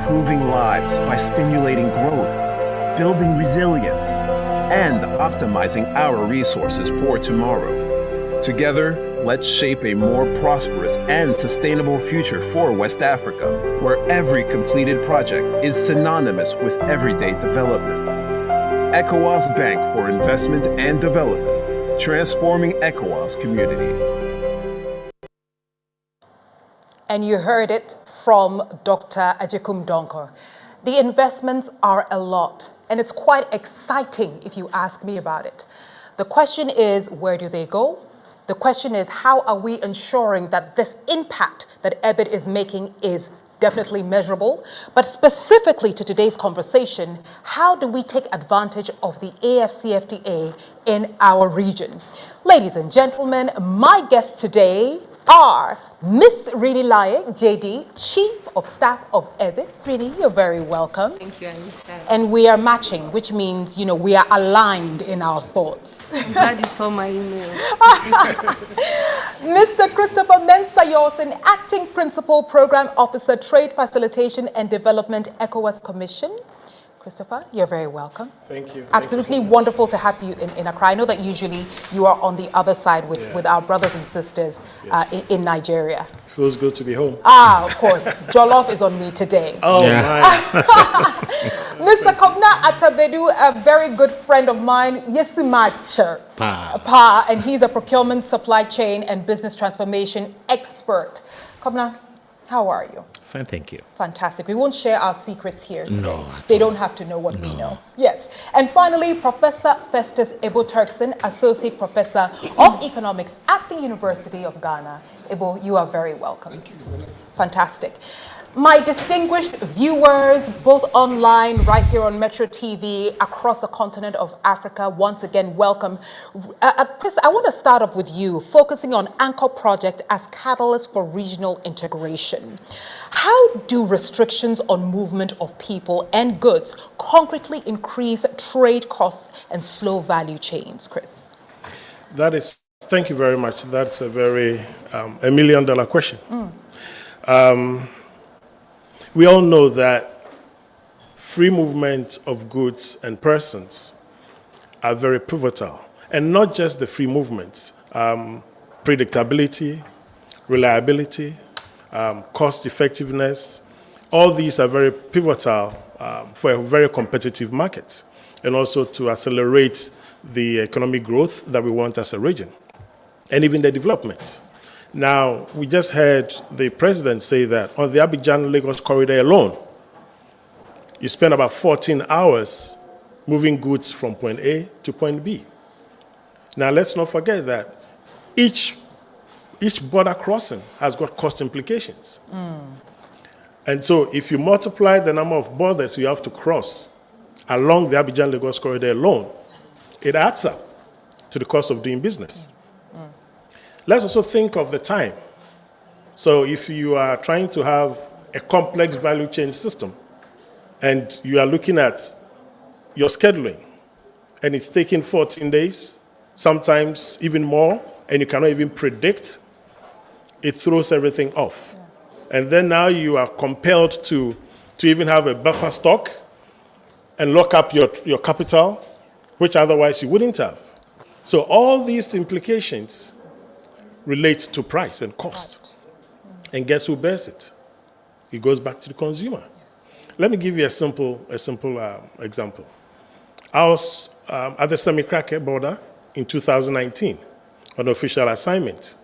improving lives by stimulating growth, building resilience, and optimizing our resources for tomorrow. Together, let's shape a more prosperous and sustainable future for West Africa, where every completed project is synonymous with everyday development. ECOWAS Bank for Investment and Development, transforming ECOWAS communities. And you heard it from Dr. Ajekum Donkor. The investments are a lot, and it's quite exciting if you ask me about it. The question is, where do they go? The question is, how are we ensuring that this impact that EBID is making is definitely measurable? But specifically to today's conversation, how do we take advantage of the AFCFTA in our region? Ladies and gentlemen, my guests today are Miss Rini Laye, JD, Chief of Staff of EBID. Rini, you're very welcome. Thank you, Anissa. And we are matching, which means, we are aligned in our thoughts. I'm glad you saw my email. Mr. Christopher Mensah-Yawson, Acting Principal Program Officer, Trade Facilitation and Development, ECOWAS Commission. Christopher, you're very welcome. Thank you. Absolutely wonderful to have you in Accra. I know that usually you are on the other side with our brothers and sisters in Nigeria. Feels good to be home. Of course. Jollof is on me today. Oh, yeah. My. Mr. Kobna Atabedu, a very good friend of mine, Yesimacher Pa, and he's a procurement, supply chain, and business transformation expert. Kobna, how are you? Fine, thank you. Fantastic. We won't share our secrets here today. No, they don't have to know what we know. Yes. And finally, Professor Festus Ebo Turkson, Associate Professor of Economics at the University of Ghana. Ebo, you are very welcome. Thank you. Fantastic. My distinguished viewers, both online, right here on Metro TV, across the continent of Africa, once again, welcome. Chris, I want to start off with you, focusing on Anchor Project as catalyst for regional integration. How do restrictions on movement of people and goods concretely increase trade costs and slow value chains, Chris? Thank you very much. That's a very $1 million question. We all know that free movement of goods and persons are very pivotal. And not just the free movement, predictability, reliability, cost effectiveness, all these are very pivotal for a very competitive market and also to accelerate the economic growth that we want as a region and even the development. Now, we just heard the president say that on the Abidjan-Lagos corridor alone, you spend about 14 hours moving goods from point A to point B. Now, let's not forget that each border crossing has got cost implications. And so if you multiply the number of borders you have to cross along the Abidjan-Lagos corridor alone, it adds up to the cost of doing business. Let's also think of the time. So if you are trying to have a complex value chain system and you are looking at your scheduling and it's taking 14 days, sometimes even more, and you cannot even predict, it throws everything off. And then now you are compelled to even have a buffer stock and lock up your capital, which otherwise you wouldn't have. So all these implications relates to price and cost. And guess who bears it? It goes back to the consumer. Yes. Let me give you a simple example. I was at the Semi-Krake border in 2019 on official assignment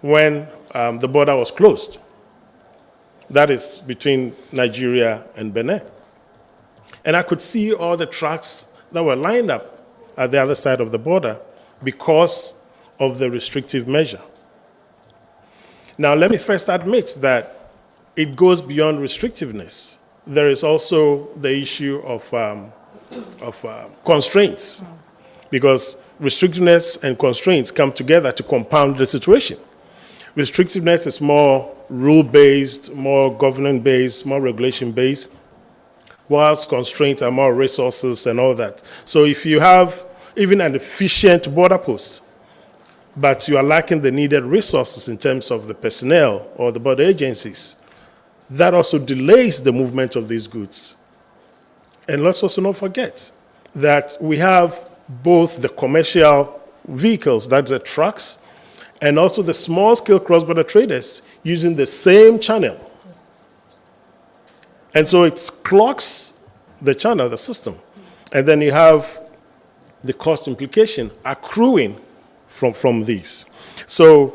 when the border was closed. That is between Nigeria and Benin. And I could see all the trucks that were lined up at the other side of the border because of the restrictive measure. Now, let me first admit that it goes beyond restrictiveness. There is also the issue of constraints, because restrictiveness and constraints come together to compound the situation. Restrictiveness is more rule-based, more governance-based, more regulation-based, whilst constraints are more resources and all that. So if you have even an efficient border post, but you are lacking the needed resources in terms of the personnel or the border agencies, that also delays the movement of these goods. And let's also not forget that we have both the commercial vehicles, that's the trucks, and also the small-scale cross-border traders using the same channel. Yes. And so it clogs the channel, the system. And then you have the cost implication accruing from these. So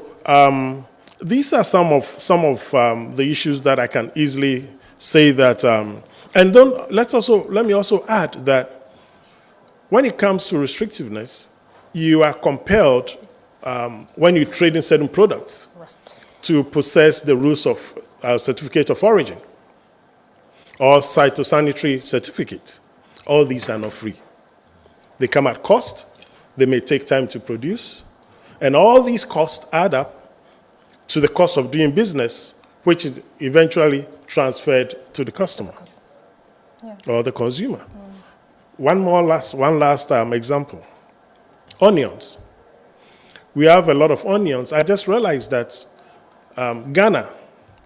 these are some of the issues that I can easily say that. And let me also add that when it comes to restrictiveness, you are compelled when you trade in certain products to possess the rules of certificate of origin or phytosanitary certificate. All these are not free. They come at cost. They may take time to produce. And all these costs add up to the cost of doing business, which is eventually transferred to the customer or the consumer. One last example. Onions. We have a lot of onions. I just realized that Ghana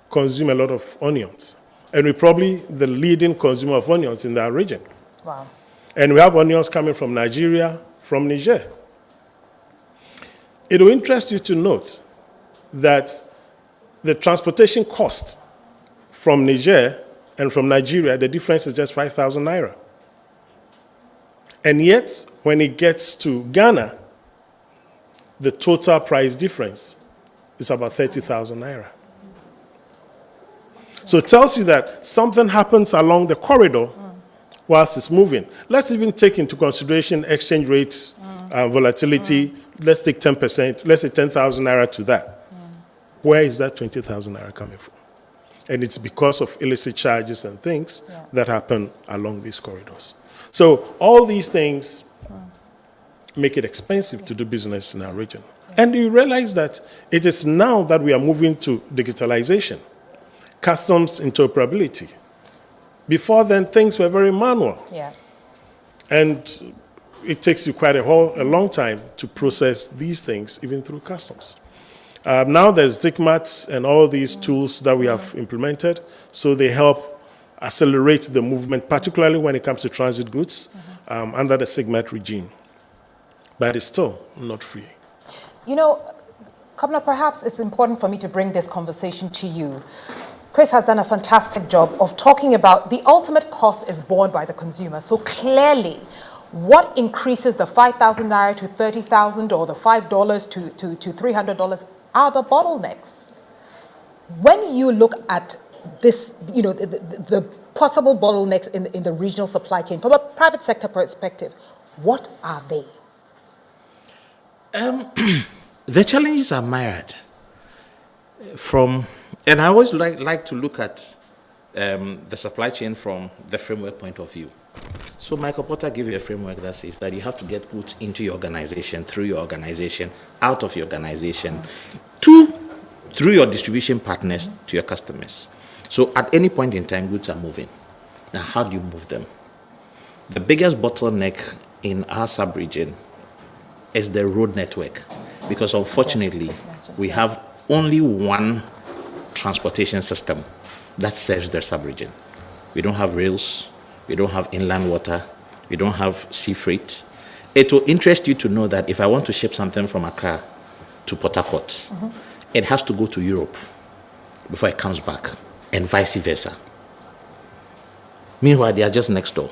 consumes a lot of onions. And we're probably the leading consumer of onions in that region. Wow. And we have onions coming from Nigeria, from Niger. It will interest you to note that the transportation cost from Niger and from Nigeria, the difference is just 5,000 naira. And yet, when it gets to Ghana, the total price difference is about 30,000 naira. So it tells you that something happens along the corridor whilst it's moving. Let's even take into consideration exchange rates, volatility. Let's take 10%, let's say 10,000 naira to that. Where is that 20,000 naira coming from? And it's because of illicit charges and things that happen along these corridors. So all these things make it expensive to do business in our region. And you realize that it is now that we are moving to digitalization, customs interoperability. Before then, things were very manual. Yeah. And it takes you quite a long time to process these things, even through customs. Now there's SIGMAT and all these tools that we have implemented, so they help accelerate the movement, particularly when it comes to transit goods, under the SIGMAT regime. But it's still not free. You know, Governor, perhaps it's important for me to bring this conversation to you. Chris has done a fantastic job of talking about the ultimate cost is borne by the consumer. So clearly, what increases the 5,000 naira to 30,000 or the $5 to $300 are the bottlenecks. When you look at this, you know, the possible bottlenecks in the regional supply chain, from a private sector perspective, what are they? The challenges are myriad. And I always like to look at the supply chain from the framework point of view. So Michael Porter gave you a framework that says that you have to get goods into your organization, through your organization, out of your organization, through your distribution partners to your customers. So at any point in time, goods are moving. Now, how do you move them? The biggest bottleneck in our sub-region is the road network, because unfortunately, we have only one transportation system that serves the sub-region. We don't have rails, we don't have inland water, we don't have sea freight. It will interest you to know that if I want to ship something from Accra to Port Harcourt, it has to go to Europe before it comes back, and vice versa. Meanwhile, they are just next door.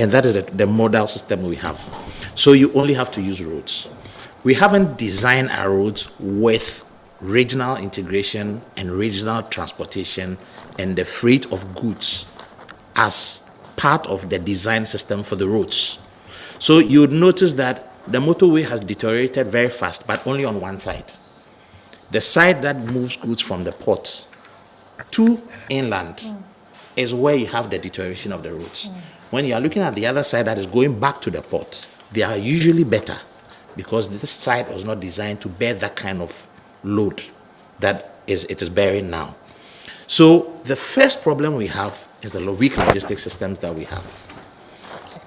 And that is the modal system we have. So you only have to use roads. We haven't designed our roads with regional integration and regional transportation and the freight of goods as part of the design system for the roads. So you would notice that the motorway has deteriorated very fast, but only on one side. The side that moves goods from the port to inland is where you have the deterioration of the roads. When you are looking at the other side that is going back to the port, they are usually better because this side was not designed to bear that kind of load that it is bearing now. So the first problem we have is the weak logistics systems that we have.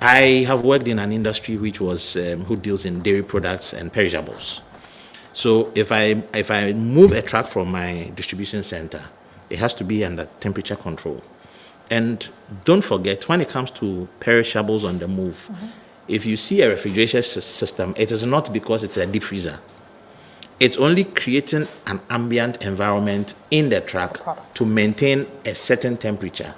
I have worked in an industry which was who deals in dairy products and perishables. So if I move a truck from my distribution center it has to be under temperature control. And don't forget, when it comes to perishables on the move, if you see a refrigeration system, it is not because it's a deep freezer. It's only creating an ambient environment in the truck to maintain a certain temperature.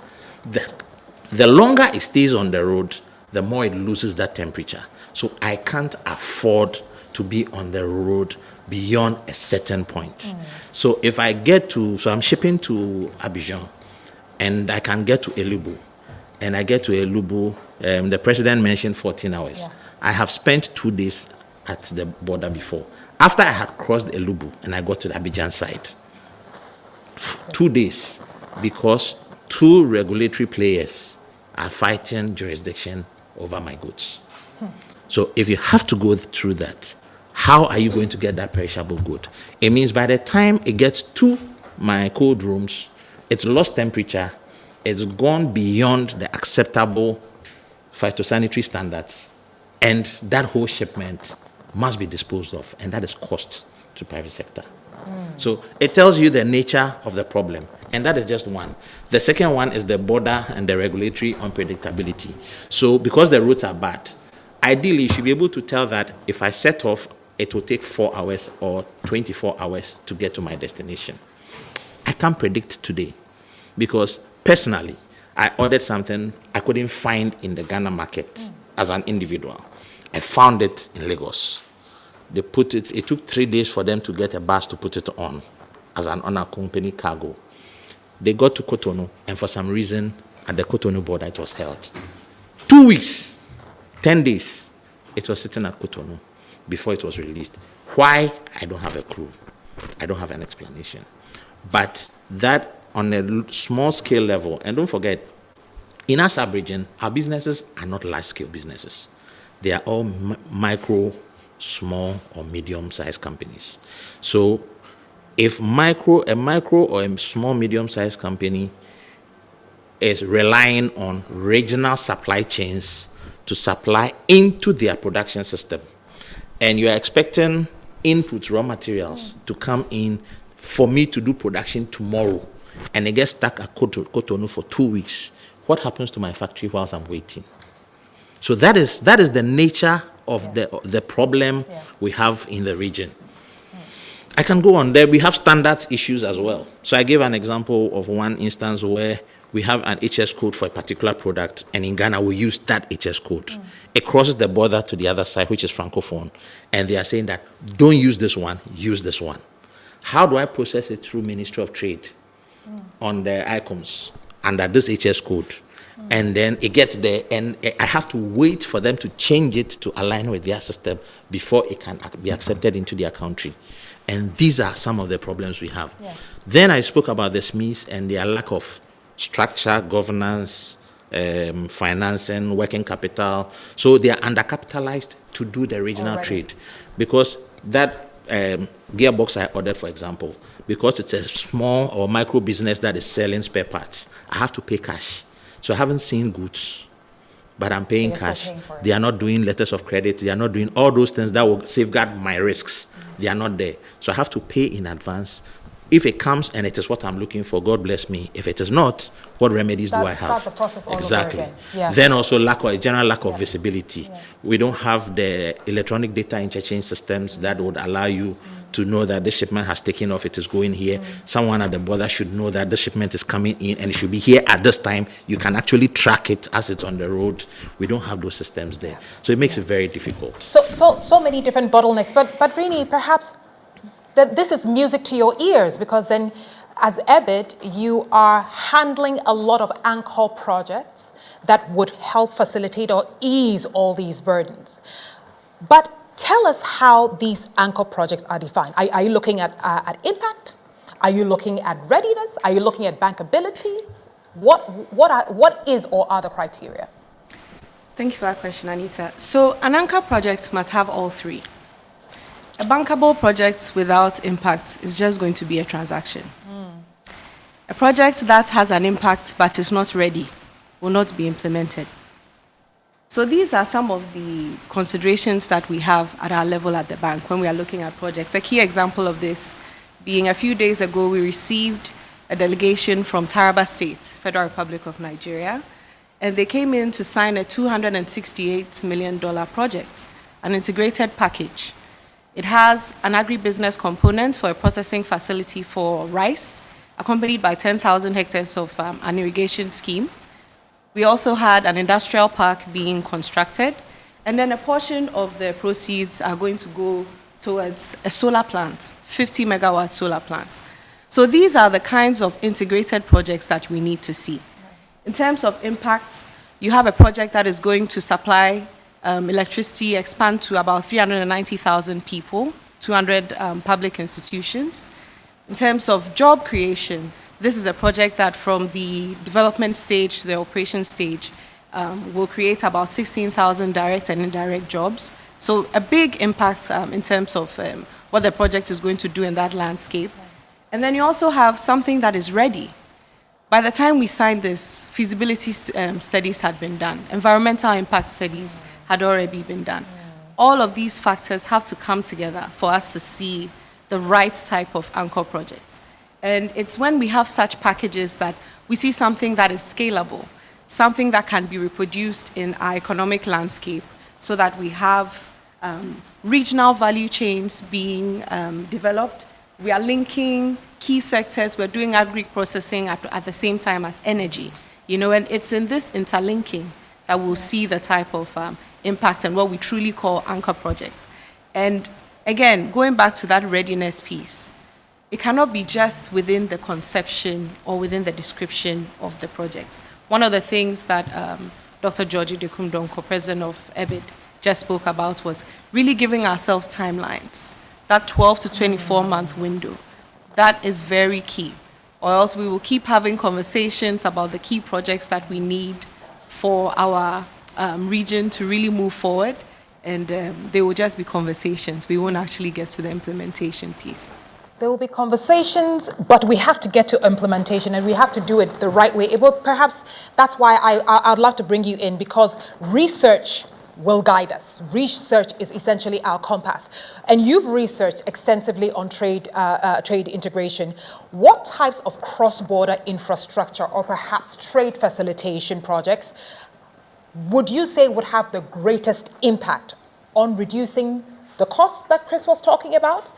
The longer it stays on the road, the more it loses that temperature. So I can't afford to be on the road beyond a certain point. So if I get to, so I'm shipping to Abidjan, and I can get to Elubu, and I get to Elubu, the president mentioned 14 hours. Yeah. I have spent 2 days at the border before. After I had crossed Elubu and I got to the Abidjan side, 2 days, because 2 regulatory players are fighting jurisdiction over my goods. So if you have to go through that, how are you going to get that perishable good? It means by the time it gets to my cold rooms, it's lost temperature, it's gone beyond the acceptable phytosanitary standards, and that whole shipment must be disposed of, and that is cost to private sector. So it tells you the nature of the problem, and that is just one. The second one is the border and the regulatory unpredictability. So because the routes are bad, ideally you should be able to tell that if I set off, it will take 4 hours or 24 hours to get to my destination. I can't predict today, because personally, I ordered something I couldn't find in the Ghana market as an individual. I found it in Lagos. They put it, it took 3 days for them to get a bus to put it on as an unaccompanied cargo. They got to Cotonou, and for some reason, at the Cotonou border, it was held. 2 weeks, 10 days, it was sitting at Cotonou before it was released. Why? I don't have a clue. I don't have an explanation. But that on a small scale level, and don't forget, in our sub-region, our businesses are not large-scale businesses. They are all micro, small, or medium-sized companies. So if a micro or a small, medium-sized company is relying on regional supply chains to supply into their production system, and you're expecting input raw materials to come in for me to do production tomorrow, and it gets stuck at Cotonou for 2 weeks, what happens to my factory whilst I'm waiting? So that is the nature of the problem we have in the region. I can go on there. We have standard issues as well. So I gave an example of one instance where we have an HS code for a particular product, and in Ghana we use that HS code. It crosses the border to the other side, which is Francophone, and they are saying that don't use this one, use this one. How do I process it through Ministry of Trade on the ICOMS under this HS code? And then it gets there, and I have to wait for them to change it to align with their system before it can be accepted into their country. And these are some of the problems we have. Then I spoke about the SMEs and their lack of structure, governance, financing, working capital. So they are undercapitalized to do the regional trade, because that gearbox I ordered, for example, because it's a small or micro business that is selling spare parts, I have to pay cash. So I haven't seen goods, but I'm paying cash. They are not doing letters of credit. They are not doing all those things that will safeguard my risks. They are not there. So I have to pay in advance. If it comes and it is what I'm looking for, God bless me. If it is not, what remedies do I have? Start the process all exactly. over again. Then also a general lack of visibility. We don't have the electronic data interchange systems that would allow you to know that this shipment has taken off, it is going here. Someone at the border should know that the shipment is coming in and it should be here at this time. You can actually track it as it's on the road. We don't have those systems there. So it makes it very difficult. So many different bottlenecks. But Rini, perhaps this is music to your ears, because then as EBID, you are handling a lot of anchor projects that would help facilitate or ease all these burdens. But tell us how these anchor projects are defined. Are you looking at impact? Are you looking at readiness? Are you looking at bankability? What is or are the criteria? Thank you for that question, Anita. So an anchor project must have all three. A bankable project without impact is just going to be a transaction. A project that has an impact but is not ready will not be implemented. So these are some of the considerations that we have at our level at the bank when we are looking at projects. A key example of this being a few days ago, we received a delegation from Taraba State, Federal Republic of Nigeria, and they came in to sign a $268 million project, an integrated package. It has an agribusiness component for a processing facility for rice, accompanied by 10,000 hectares of an irrigation scheme. We also had an industrial park being constructed, and then a portion of the proceeds are going to go towards a solar plant, 50 megawatt solar plant. So these are the kinds of integrated projects that we need to see. In terms of impact, you have a project that is going to supply electricity, expand to about 390,000 people, 200 public institutions. In terms of job creation, this is a project that from the development stage to the operation stage will create about 16,000 direct and indirect jobs. So a big impact in terms of what the project is going to do in that landscape. And then you also have something that is ready. By the time we signed this, feasibility studies had been done. Environmental impact studies had already been done. All of these factors have to come together for us to see the right type of anchor project. And it's when we have such packages that we see something that is scalable, something that can be reproduced in our economic landscape so that we have regional value chains being developed. We are linking key sectors. We're doing agri-processing at the same time as energy. And it's in this interlinking that we'll see the type of impact and what we truly call anchor projects. And again, going back to that readiness piece, it cannot be just within the conception or within the description of the project. One of the things that Dr. Georgie Dekumdonko, president of EBID, just spoke about was really giving ourselves timelines, that 12 to 24-month window. That is very key, or else we will keep having conversations about the key projects that we need for our region to really move forward, and they will just be conversations. We won't actually get to the implementation piece. There will be conversations, but we have to get to implementation, and we have to do it the right way. Perhaps that's why I'd love to bring you in, because research will guide us. Research is essentially our compass. And you've researched extensively on trade integration. What types of cross-border infrastructure or perhaps trade facilitation projects would you say would have the greatest impact on reducing the costs that Chris was talking about,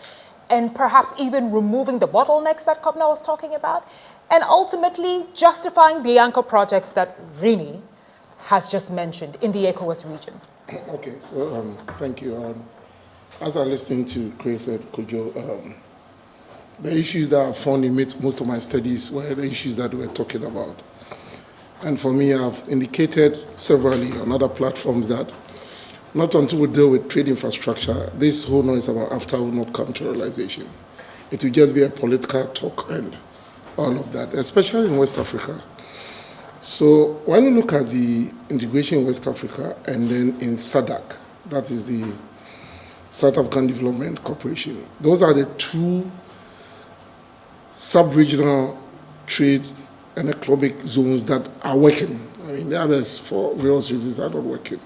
and perhaps even removing the bottlenecks that Kobna was talking about, and ultimately justifying the anchor projects that Rini has just mentioned in the ECOWAS region? Okay, so thank you. As I'm listening to Chris and Kojo, the issues that I found in most of my studies were the issues that we're talking about. And for me, I've indicated severally on other platforms that not until we deal with trade infrastructure, this whole noise about after will not come to realization. It will just be a political talk and all of that, especially in West Africa. So when you look at the integration in West Africa and then in SADC, that is the South African Development Corporation, those are the two sub-regional trade and economic zones that are working. I mean, the others, for various reasons, are not working.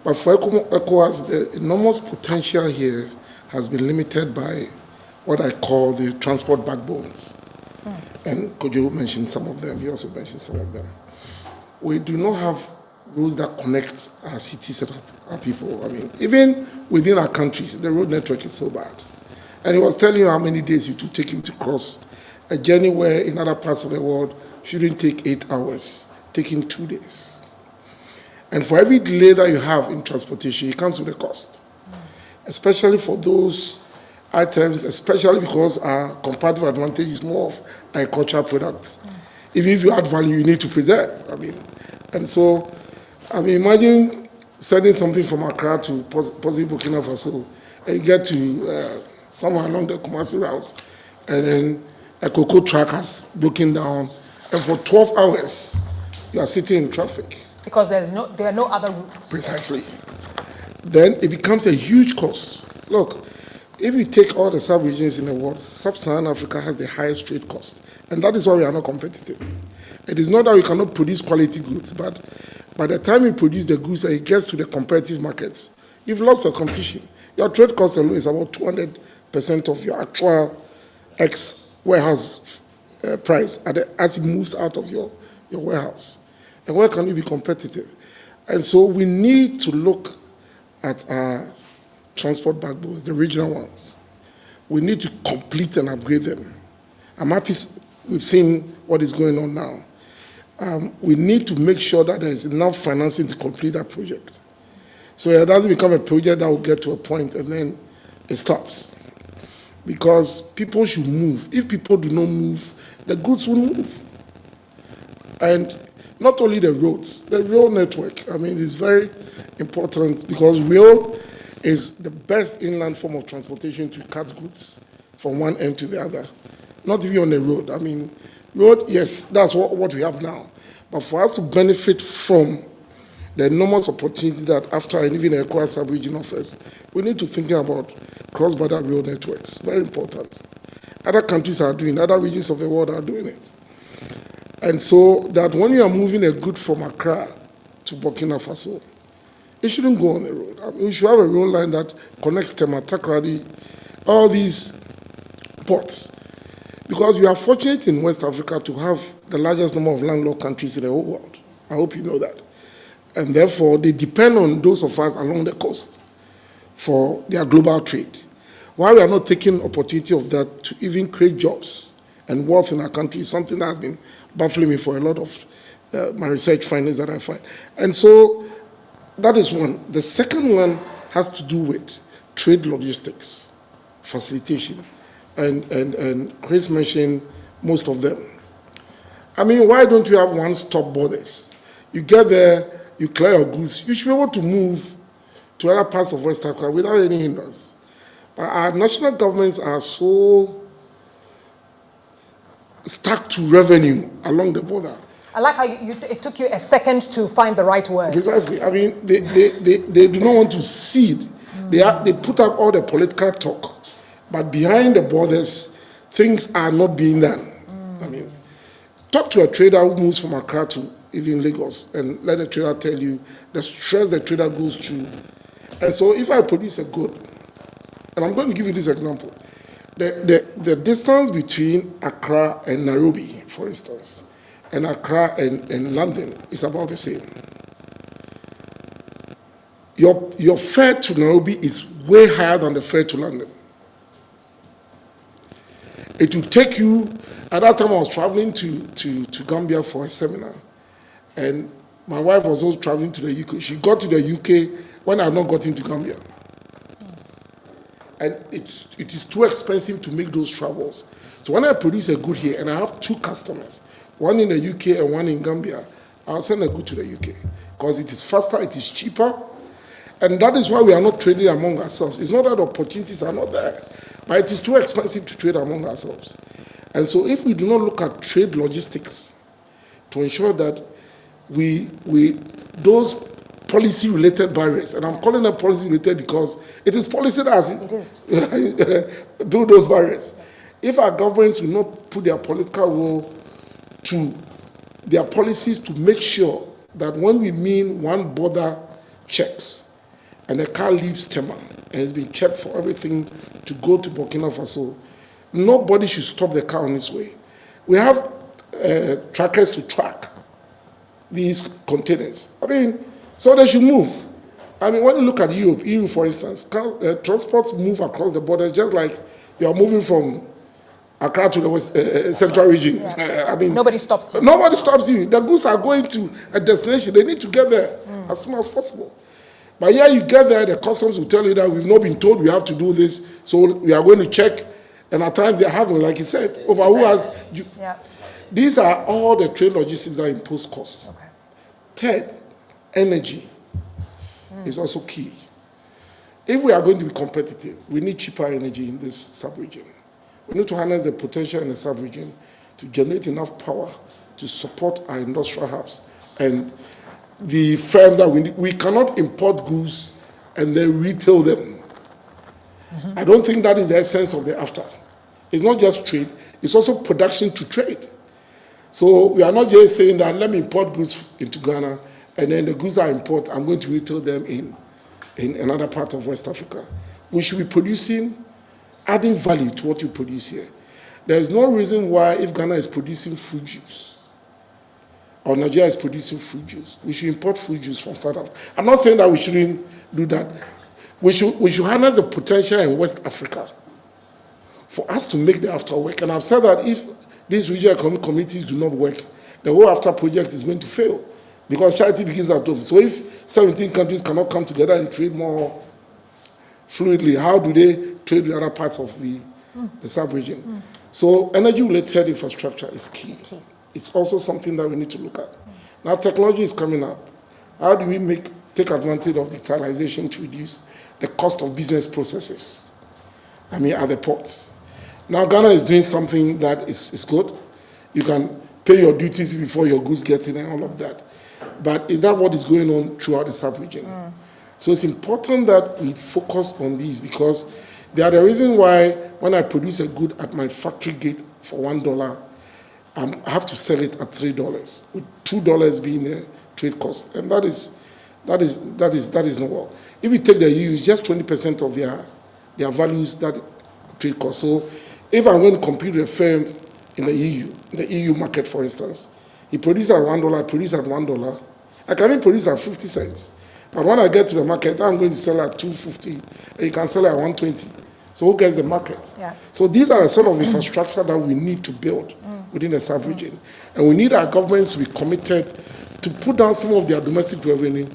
But for ECOWAS, the enormous potential here has been limited by what I call the transport backbones. And Kojo mentioned some of them, he also mentioned some of them. We do not have roads that connect our cities and our people. I mean, even within our countries, the road network is so bad. And he was telling you how many days it would take him to cross a journey where in other parts of the world shouldn't take 8 hours, taking 2 days. And for every delay that you have in transportation, it comes with a cost, especially for those items, especially because our comparative advantage is more of agricultural products. Even if you add value, you need to preserve. I mean, and so, I mean, imagine sending something from Accra to possibly Burkina Faso, and you get to somewhere along the Kumasi route, and then a cocoa truck has broken down, and for 12 hours, you are sitting in traffic. Because there are no other routes. Precisely. Then it becomes a huge cost. Look, if you take all the sub-regions in the world, sub-Saharan Africa has the highest trade cost. And that is why we are not competitive. It is not that we cannot produce quality goods, but by the time you produce the goods and it gets to the competitive markets, you've lost the competition. Your trade cost alone is about 200% of your actual ex-warehouse price as it moves out of your warehouse. And where can you be competitive? And so we need to look at our transport backbones, the regional ones. We need to complete and upgrade them. I'm happy we've seen what is going on now. We need to make sure that there is enough financing to complete that project. So it doesn't become a project that will get to a point and then it stops. Because people should move. If people do not move, the goods will move. And not only the roads, the rail network, I mean, it's very important because rail is the best inland form of transportation to cut goods from one end to the other. Not even on the road. I mean, road, yes, that's what we have now. But for us to benefit from the enormous opportunity that after and even acquire sub-region offers, we need to think about cross-border rail networks. Very important. Other countries are doing, other regions of the world are doing it. And so that when you are moving a good from Accra to Burkina Faso, it shouldn't go on the road. I mean, we should have a rail line that connects Tema, Takrady, all these ports. Because we are fortunate in West Africa to have the largest number of landlocked countries in the whole world. I hope you know that. And therefore, they depend on those of us along the coast for their global trade. Why we are not taking opportunity of that to even create jobs and wealth in our country is something that has been baffling me for a lot of my research findings that I find. And so that is one. The second one has to do with trade logistics, facilitation. And Chris mentioned most of them. I mean, why don't you have one-stop borders? You get there, you clear your goods, you should be able to move to other parts of West Africa without any hindrance. But our national governments are so stuck to revenue along the border. I like how it took you a second to find the right word. Precisely. I mean, they do not want to cede. They put up all the political talk. But behind the borders, things are not being done. I mean, talk to a trader who moves from Accra to even Lagos and let the trader tell you the stress the trader goes through. And so if I produce a good, and I'm going to give you this example, the distance between Accra and Nairobi, for instance, and Accra and London is about the same. Your fare to Nairobi is way higher than the fare to London. It will take you, at that time I was traveling to Gambia for a seminar, and my wife was also traveling to the UK. She got to the UK when I had not got into Gambia. And it is too expensive to make those travels. So when I produce a good here, and I have two customers, one in the UK and one in Gambia, I'll send a good to the UK, because it is faster, it is cheaper, and that is why we are not trading among ourselves. It's not that opportunities are not there, but it is too expensive to trade among ourselves. And so if we do not look at trade logistics to ensure that those policy-related barriers, and I'm calling them policy-related because it is policy that has built those barriers. If our governments will not put their political will to their policies to make sure that when we mean one border checks and a car leaves Tema and it's been checked for everything to go to Burkina Faso, nobody should stop the car on its way. We have trackers to track these containers. I mean, so they should move. I mean, when you look at Europe, EU for instance, transports move across the border just like you are moving from Accra to the central region. Yeah. I mean, nobody stops you. Nobody stops you. The goods are going to a destination. They need to get there as soon as possible. But yeah, you get there, the customs will tell you that we've not been told we have to do this, so we are going to check. And at times they're haggling, like you said, over who has. Yeah. These are all the trade logistics that impose cost. Okay. Third, energy is also key. If we are going to be competitive, we need cheaper energy in this sub-region. We need to harness the potential in the sub-region to generate enough power to support our industrial hubs and the firms that we need. We cannot import goods and then retail them. I don't think that is the essence of the after. It's not just trade, it's also production to trade. So we are not just saying that let me import goods into Ghana and then the goods I import, I'm going to retail them in another part of West Africa. We should be producing, adding value to what you produce here. There is no reason why, if Ghana is producing fruit juice or Nigeria is producing fruit juice, we should import fruit juice from South Africa. I'm not saying that we shouldn't do that. We should harness the potential in West Africa for us to make the AFTA work. And I've said that if these regional economic communities do not work, the whole AFTA project is going to fail, because charity begins at home. So if 17 countries cannot come together and trade more fluidly, how do they trade with other parts of the sub-region? So energy-related infrastructure is key. It's also something that we need to look at. Now technology is coming up. How do we take advantage of digitalization to reduce the cost of business processes? At the ports. Now Ghana is doing something that is good. You can pay your duties before your goods get in and all of that. But is that what is going on throughout the sub-region? So it's important that we focus on these, because they are the reason why when I produce a good at my factory gate for $1, I have to sell it at $3, with $2 being the trade cost. And that is not well. If you take the EU, it's just 20% of their values that trade cost. So if I'm going to compete with a firm in the EU market, for instance, he produces at $1, I produce at $1. I can even produce at 50 cents. But when I get to the market, I'm going to sell at $2.50, and you can sell at $1.20. So who gets the market? Yeah. So these are the sort of infrastructure that we need to build within the sub-region. And we need our governments to be committed to put down some of their domestic revenue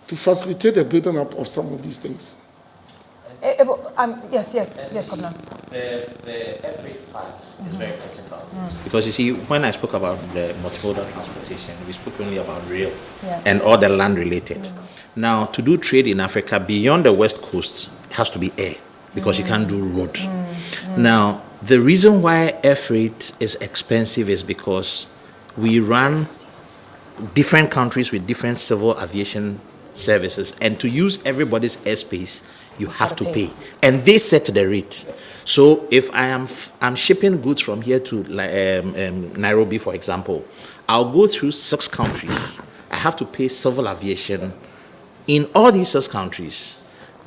to facilitate the building up of some of these things. Yes, Governor. The EBID part is very critical. Because you see, when I spoke about the multimodal transportation, we spoke only about rail and all the land related. Now, to do trade in Africa beyond the West Coast, it has to be air, because you can't do road. Now, the reason why air freight is expensive is because we run different countries with different civil aviation services, and to use everybody's airspace, you have to pay, and they set the rate. So if I'm shipping goods from here to Nairobi, for example, I'll go through 6 countries. I have to pay civil aviation in all these 6 countries,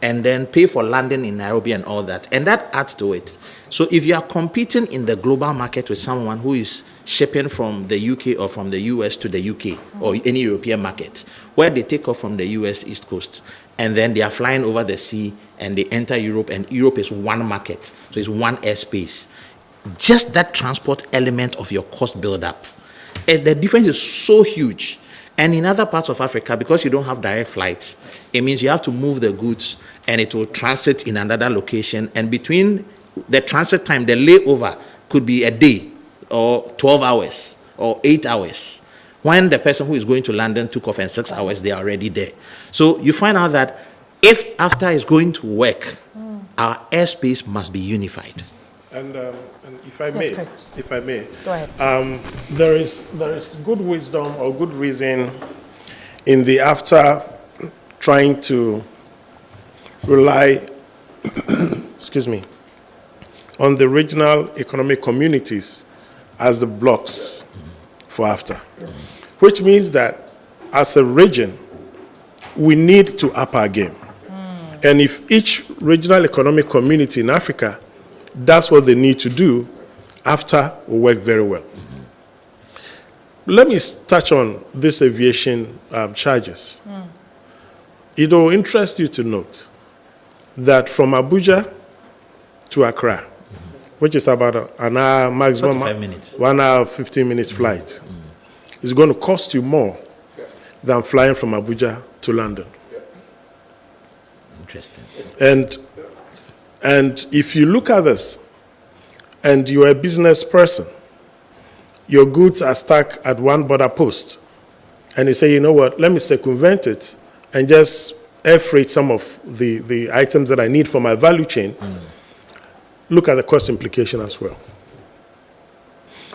and then pay for landing in Nairobi and all that, and that adds to it. So if you are competing in the global market with someone who is shipping from the UK or from the US to the UK or any European market, where they take off from the US East Coast, and then they are flying over the sea and they enter Europe, and Europe is one market, so it's one airspace. Just that transport element of your cost build-up, the difference is so huge. And in other parts of Africa, because you don't have direct flights, it means you have to move the goods and it will transit in another location. And between the transit time, the layover could be a day or 12 hours or 8 hours. When the person who is going to London took off in 6 hours, they are already there. So you find out that if AFTA is going to work, our airspace must be unified. And if I may, Chris. go ahead, there is good wisdom or good reason in the AFTA trying to rely, excuse me, on the regional economic communities as the blocks for AFTA, which means that as a region, we need to up our game. And if each regional economic community in Africa does what they need to do, AFTA will work very well. Let me touch on this aviation charges. It will interest you to note that from Abuja to Accra, which is about an hour maximum, 45 minutes. 1 hour, 15 minutes flight, is going to cost you more than flying from Abuja to London. Interesting. And if you look at this, and you're a business person, your goods are stuck at one border post, and you say, you know what, let me circumvent it and just air freight some of the items that I need for my value chain, look at the cost implication as well.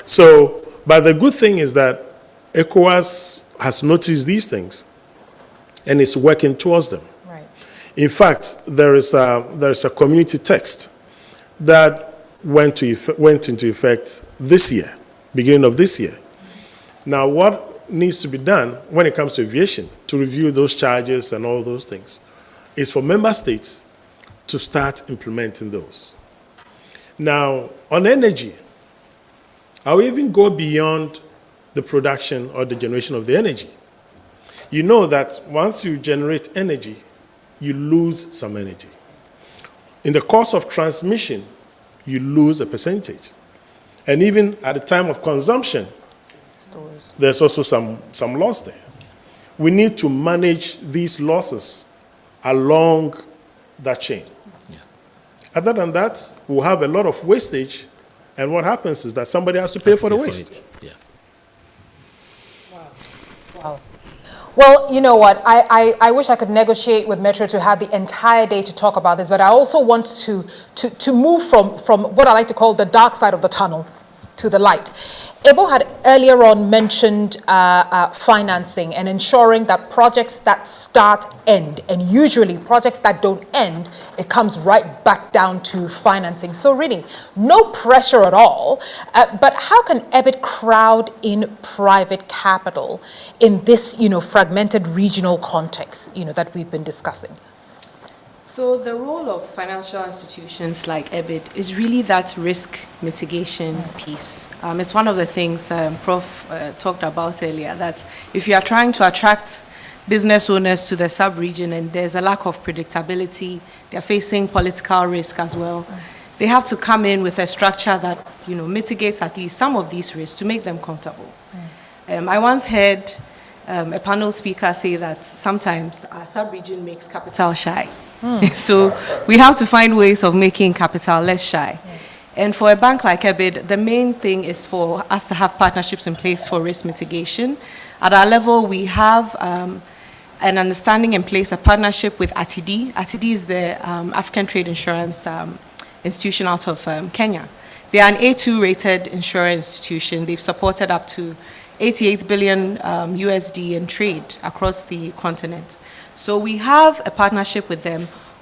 So, but the good thing is that ECOWAS has noticed these things and is working towards them. Right. In fact, there is a community text that went into effect this year, beginning of this year. Now, what needs to be done when it comes to aviation to review those charges and all those things is for member states to start implementing those. Now, on energy, I will even go beyond the production or the generation of the energy. You know that once you generate energy, you lose some energy. In the course of transmission, you lose a percentage. And even at the time of consumption, there's also some loss there. We need to manage these losses along that chain. Yeah. Other than that, we'll have a lot of wastage, and what happens is that somebody has to pay for the waste. Yeah. Wow. Well, you know what? I wish I could negotiate with Metro to have the entire day to talk about this, but I also want to move from what I like to call the dark side of the tunnel to the light. Ebo had earlier on mentioned financing and ensuring that projects that start end, and usually projects that don't end, it comes right back down to financing. So really, no pressure at all. But how can EBID crowd in private capital in this, fragmented regional context, that we've been discussing? So the role of financial institutions like EBID is really that risk mitigation piece. It's one of the things Prof talked about earlier, that if you are trying to attract business owners to the sub-region and there's a lack of predictability, they're facing political risk as well, they have to come in with a structure that mitigates at least some of these risks to make them comfortable. I once heard a panel speaker say that sometimes our sub-region makes capital shy. So we have to find ways of making capital less shy. And for a bank like EBID, the main thing is for us to have partnerships in place for risk mitigation. At our level, we have an understanding in place, a partnership with ATD. ATD is the African Trade Insurance institution out of Kenya. They are an A2 rated insurance institution. They've supported up to 88 billion USD in trade across the continent. So we have a partnership with them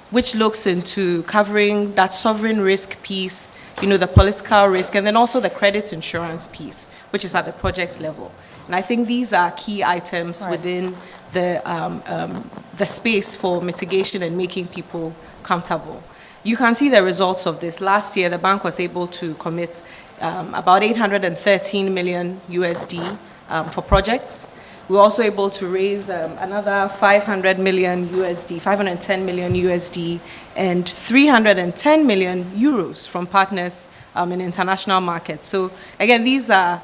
which looks into covering that sovereign risk piece, the political risk, and then also the credit insurance piece, which is at the project level. And I think these are key items within the space for mitigation and making people comfortable. You can see the results of this. Last year, the bank was able to commit about 813 million USD for projects. We were also able to raise another 500 million USD, 510 million USD, and 310 million euros from partners in international markets. So again, these are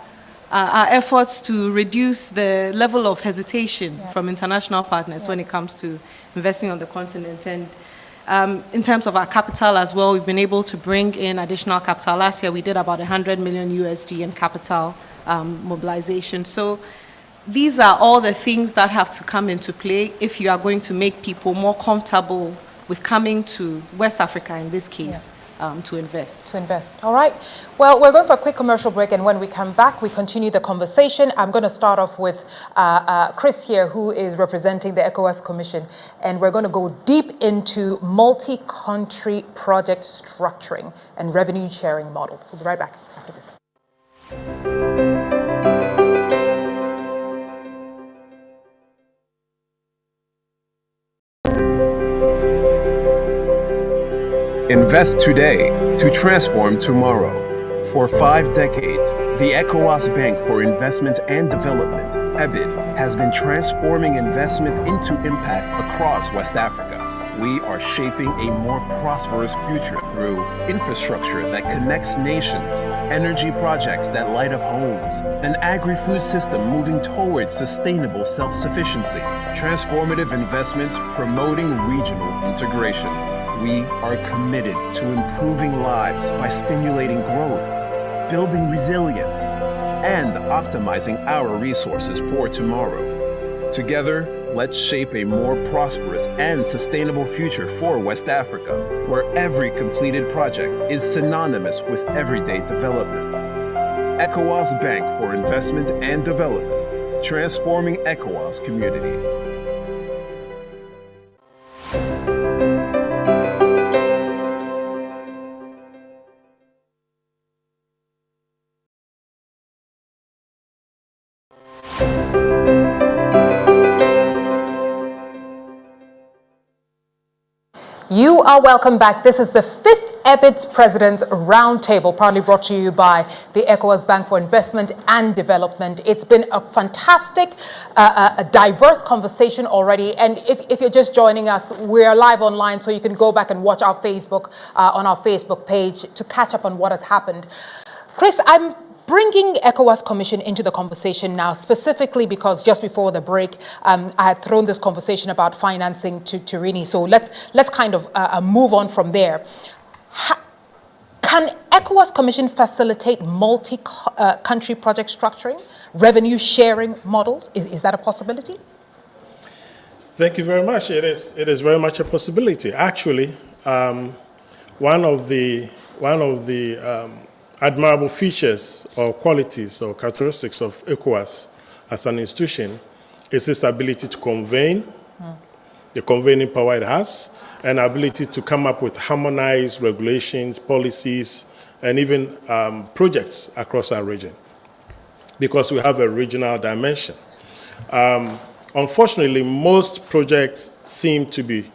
our efforts to reduce the level of hesitation from international partners when it comes to investing on the continent. And in terms of our capital as well, we've been able to bring in additional capital. Last year, we did about 100 million USD in capital mobilization. So these are all the things that have to come into play if you are going to make people more comfortable with coming to West Africa, in this case, to invest. All right. Well, we're going for a quick commercial break, and when we come back, we continue the conversation. I'm going to start off with Chris here, who is representing the ECOWAS Commission, and we're going to go deep into multi-country project structuring and revenue sharing models. We'll be right back after this. Invest today to transform tomorrow. For 5 decades, the ECOWAS Bank for Investment and Development, EBID, has been transforming investment into impact across West Africa. We are shaping a more prosperous future through infrastructure that connects nations, energy projects that light up homes, an agri-food system moving towards sustainable self-sufficiency, transformative investments promoting regional integration. We are committed to improving lives by stimulating growth, building resilience, and optimizing our resources for tomorrow. Together, let's shape a more prosperous and sustainable future for West Africa, where every completed project is synonymous with everyday development. ECOWAS Bank for Investment and Development, transforming ECOWAS communities. You are welcome back. This is the 5th EBID's President Roundtable, proudly brought to you by the ECOWAS Bank for Investment and Development. It's been a fantastic, a diverse conversation already. And if you're just joining us, we're live online, so you can go back and watch our Facebook, on our Facebook page to catch up on what has happened. Chris, I'm bringing ECOWAS Commission into the conversation now, specifically because just before the break, I had thrown this conversation about financing to Rini. So let's kind of move on from there. Can ECOWAS Commission facilitate multi-country project structuring, revenue sharing models? Is that a possibility? Thank you very much. It is very much a possibility. Actually, one of the admirable features or qualities or characteristics of ECOWAS as an institution is its ability to convene, the convening power it has, and ability to come up with harmonized regulations, policies, and even projects across our region, because we have a regional dimension. Unfortunately, most projects seem to be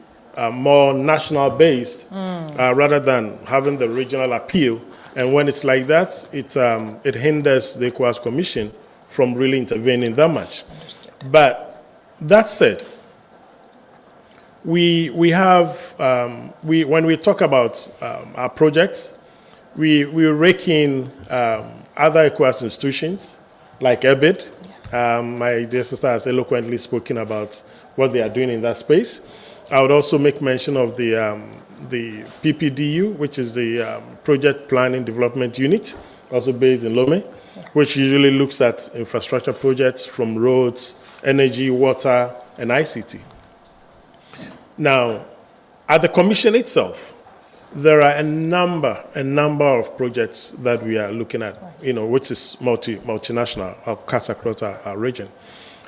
more national-based rather than having the regional appeal. And when it's like that, it hinders the ECOWAS Commission from really intervening that much. Understood. But that said, we have, when we talk about our projects, we rake in other ECOWAS institutions like EBID. My dear sister has eloquently spoken about what they are doing in that space. I would also make mention of the PPDU, which is the Project Planning Development Unit, also based in Lome, which usually looks at infrastructure projects from roads, energy, water, and ICT. Now, at the Commission itself, there are a number of projects that we are looking at, which is multinational, or cuts across our region.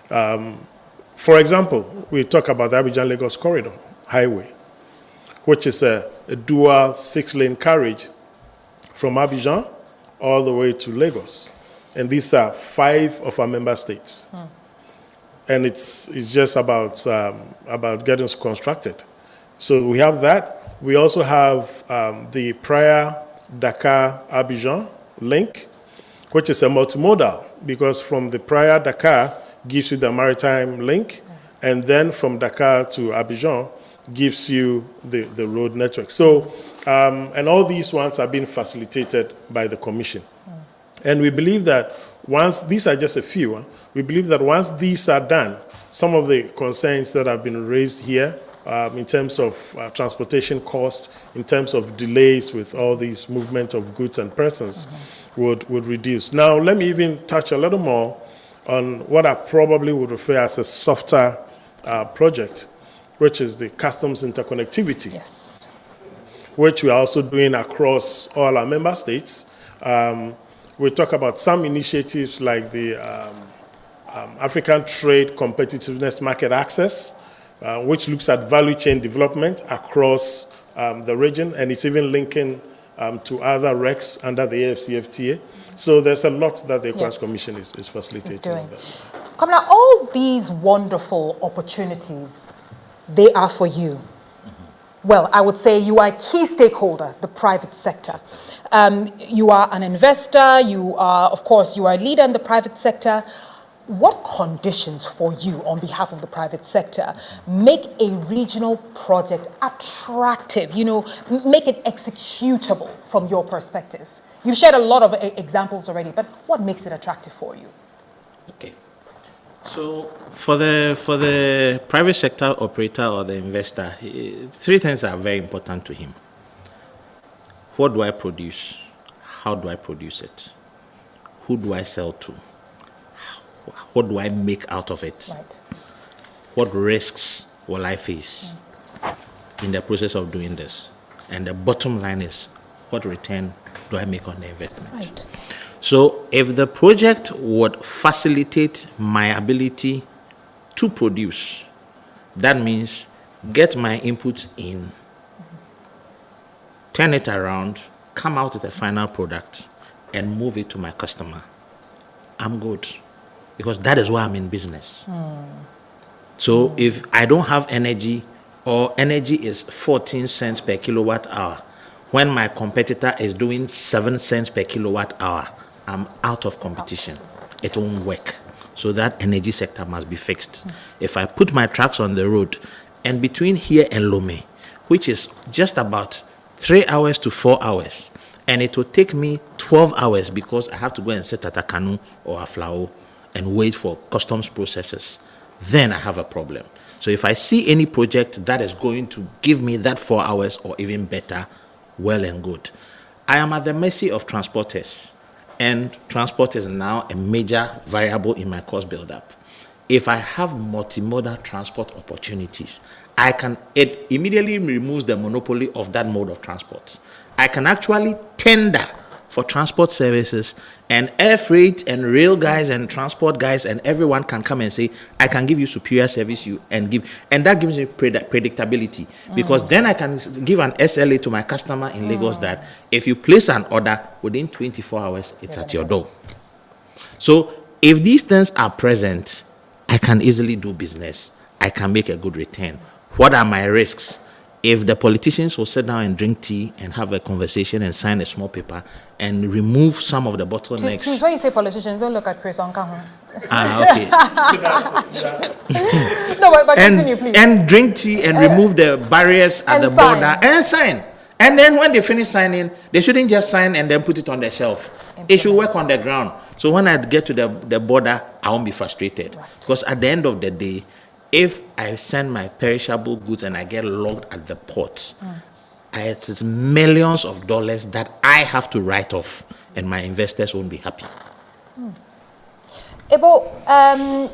For example, we talk about the Abidjan-Lagos Corridor Highway, which is a dual 6-lane carriage from Abidjan all the way to Lagos. And these are 5 of our member states. And it's just about getting constructed. So we have that. We also have the Praia Dakar Abidjan link, which is a multimodal, because from the Praia Dakar gives you the maritime link, and then from Dakar to Abidjan gives you the road network. So, and all these ones are being facilitated by the Commission. And we believe that once, these are just a few, we believe that once these are done, some of the concerns that have been raised here in terms of transportation costs, in terms of delays with all these movement of goods and persons would reduce. Now, let me even touch a little more on what I probably would refer as a softer project, which is the customs interconnectivity, Yes. which we are also doing across all our member states. We talk about some initiatives like the African Trade Competitiveness Market Access, which looks at value chain development across the region, and it's even linking to other RECs under the AFCFTA. So there's a lot that the ECOWAS Commission is facilitating. On that. Kamala, all these wonderful opportunities, they are for you. Well, I would say you are a key stakeholder, the private sector. You are an investor, you are a leader in the private sector. What conditions for you on behalf of the private sector make a regional project attractive, make it executable from your perspective? You've shared a lot of examples already, but what makes it attractive for you? Okay. So for the private sector operator or the investor, 3 things are very important to him. What do I produce? How do I produce it? Who do I sell to? What do I make out of it? Right. What risks will I face in the process of doing this? And the bottom line is, what return do I make on the investment? Right. So if the project would facilitate my ability to produce, that means get my inputs in, turn it around, come out with a final product, and move it to my customer, I'm good. Because that is why I'm in business. So if I don't have energy, or energy is 14 cents per kilowatt hour, When my competitor is doing 7 cents per kilowatt hour, I'm out of competition. It won't work. So that energy sector must be fixed. If I put my trucks on the road, and between here and Lome, which is just about 3 hours to 4 hours, and it will take me 12 hours because I have to go and sit at a canoe or a flower and wait for customs processes, then I have a problem. So if I see any project that is going to give me that 4 hours or even better, well and good. I am at the mercy of transporters, and transport is now a major variable in my cost build-up. If I have multimodal transport opportunities, it immediately removes the monopoly of that mode of transport. I can actually tender for transport services, and air freight and rail guys and transport guys and everyone can come and say, I can give you superior service, and that gives me predictability, because then I can give an SLA to my customer in Lagos that if you place an order within 24 hours, it's at your door. So if these things are present, I can easily do business. I can make a good return. What are my risks? If the politicians will sit down and drink tea and have a conversation and sign a small paper and remove some of the bottlenecks. Please, when you say politicians, don't look at Chris on camera. Okay. No, but continue, please. And drink tea and remove the barriers at the border and sign. And then when they finish signing, they shouldn't just sign and then put it on the shelf. It should work on the ground. So when I get to the border, I won't be frustrated. Right. Because at the end of the day, if I send my perishable goods and I get logged at the port, it's millions of dollars that I have to write off, and my investors won't be happy. Ebo,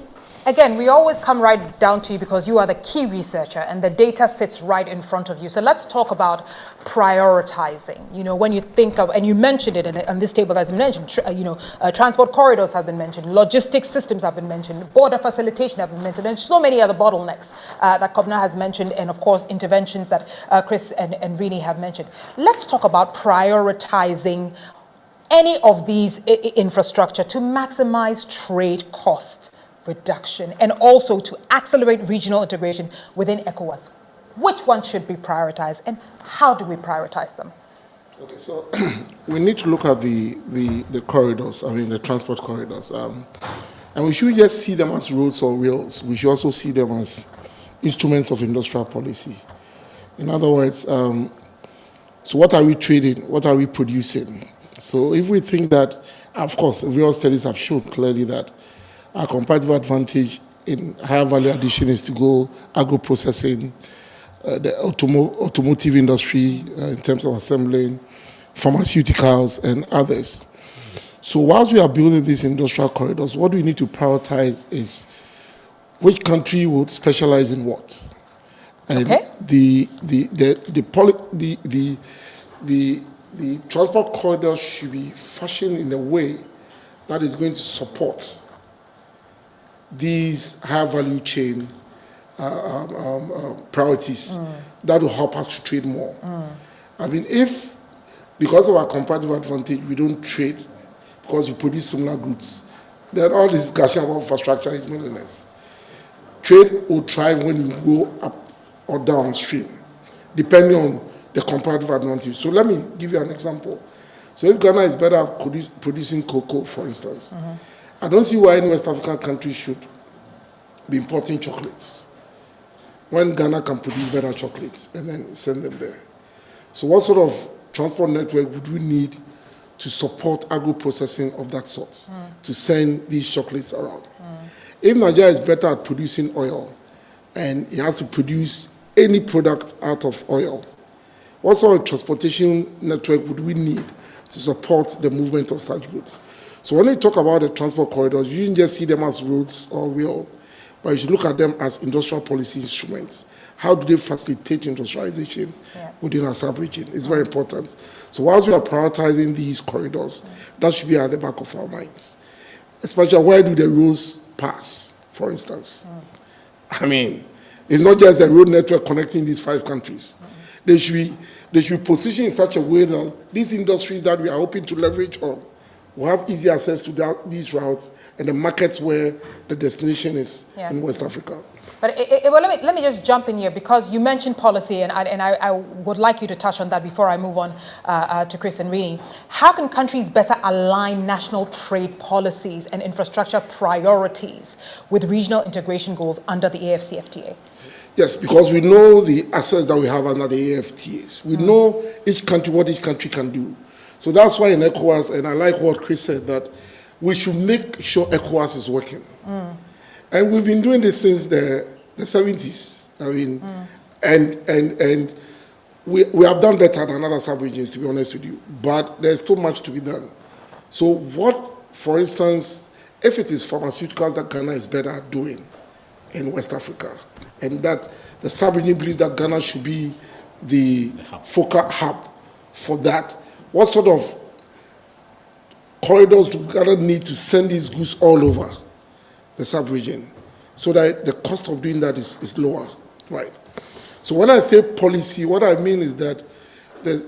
again, we always come right down to you because you are the key researcher and the data sits right in front of you. So let's talk about prioritizing. You know, when you think of, and you mentioned it on this table as mentioned, transport corridors have been mentioned, logistics systems have been mentioned, border facilitation have been mentioned, and so many other bottlenecks that Kobna has mentioned, and of course, interventions that Chris and Rini have mentioned. Let's talk about prioritizing any of these infrastructure to maximize trade cost reduction and also to accelerate regional integration within ECOWAS. Which one should be prioritized and how do we prioritize them? Okay, so we need to look at the corridors, the transport corridors. And we should just see them as roads or rails. We should also see them as instruments of industrial policy. In other words, so what are we trading? What are we producing? So if we think that, of course, real studies have shown clearly that our competitive advantage in higher value addition is to go agro-processing, the automotive industry in terms of assembling, pharmaceuticals, and others. So whilst we are building these industrial corridors, what we need to prioritize is which country would specialize in what. And the transport corridor should be fashioned in a way that is going to support these high value chain priorities that will help us to trade more. If because of our competitive advantage we don't trade because we produce similar goods, then all this discussion about infrastructure is meaningless. Trade will thrive when you go up or downstream, depending on the comparative advantage. So let me give you an example. So if Ghana is better at producing cocoa, for instance, I don't see why any West African country should be importing chocolates when Ghana can produce better chocolates and then send them there. So what sort of transport network would we need to support agro-processing of that sort, to send these chocolates around? If Nigeria is better at producing oil and it has to produce any product out of oil, what sort of transportation network would we need to support the movement of such goods? So when we talk about the transport corridors, you shouldn't just see them as roads or rail, but you should look at them as industrial policy instruments. How do they facilitate industrialization within our sub-region? It's very important. So whilst we are prioritizing these corridors, that should be at the back of our minds. Especially where do the roads pass, for instance? It's not just a road network connecting these 5 countries. They should be positioned in such a way that these industries that we are hoping to leverage on will have easy access to these routes and the markets where the destination is in West Africa. But well, let me just jump in here, because you mentioned policy, and I would like you to touch on that before I move on to Chris and Rini. How can countries better align national trade policies and infrastructure priorities with regional integration goals under the AFCFTA? Yes, because we know the assets that we have under the AFTAs. We know each country, what each country can do. So that's why in ECOWAS, and I like what Chris said, that we should make sure ECOWAS is working. And we've been doing this since the 70s. I mean, and we have done better than other sub-regions, to be honest with you. But there's still much to be done. So what, for instance, if it is pharmaceuticals that Ghana is better at doing in West Africa, and that the sub-region believes that Ghana should be the focal hub for that, what sort of corridors do Ghana need to send these goods all over the sub-region so that the cost of doing that is lower, right? So when I say policy, what I mean is that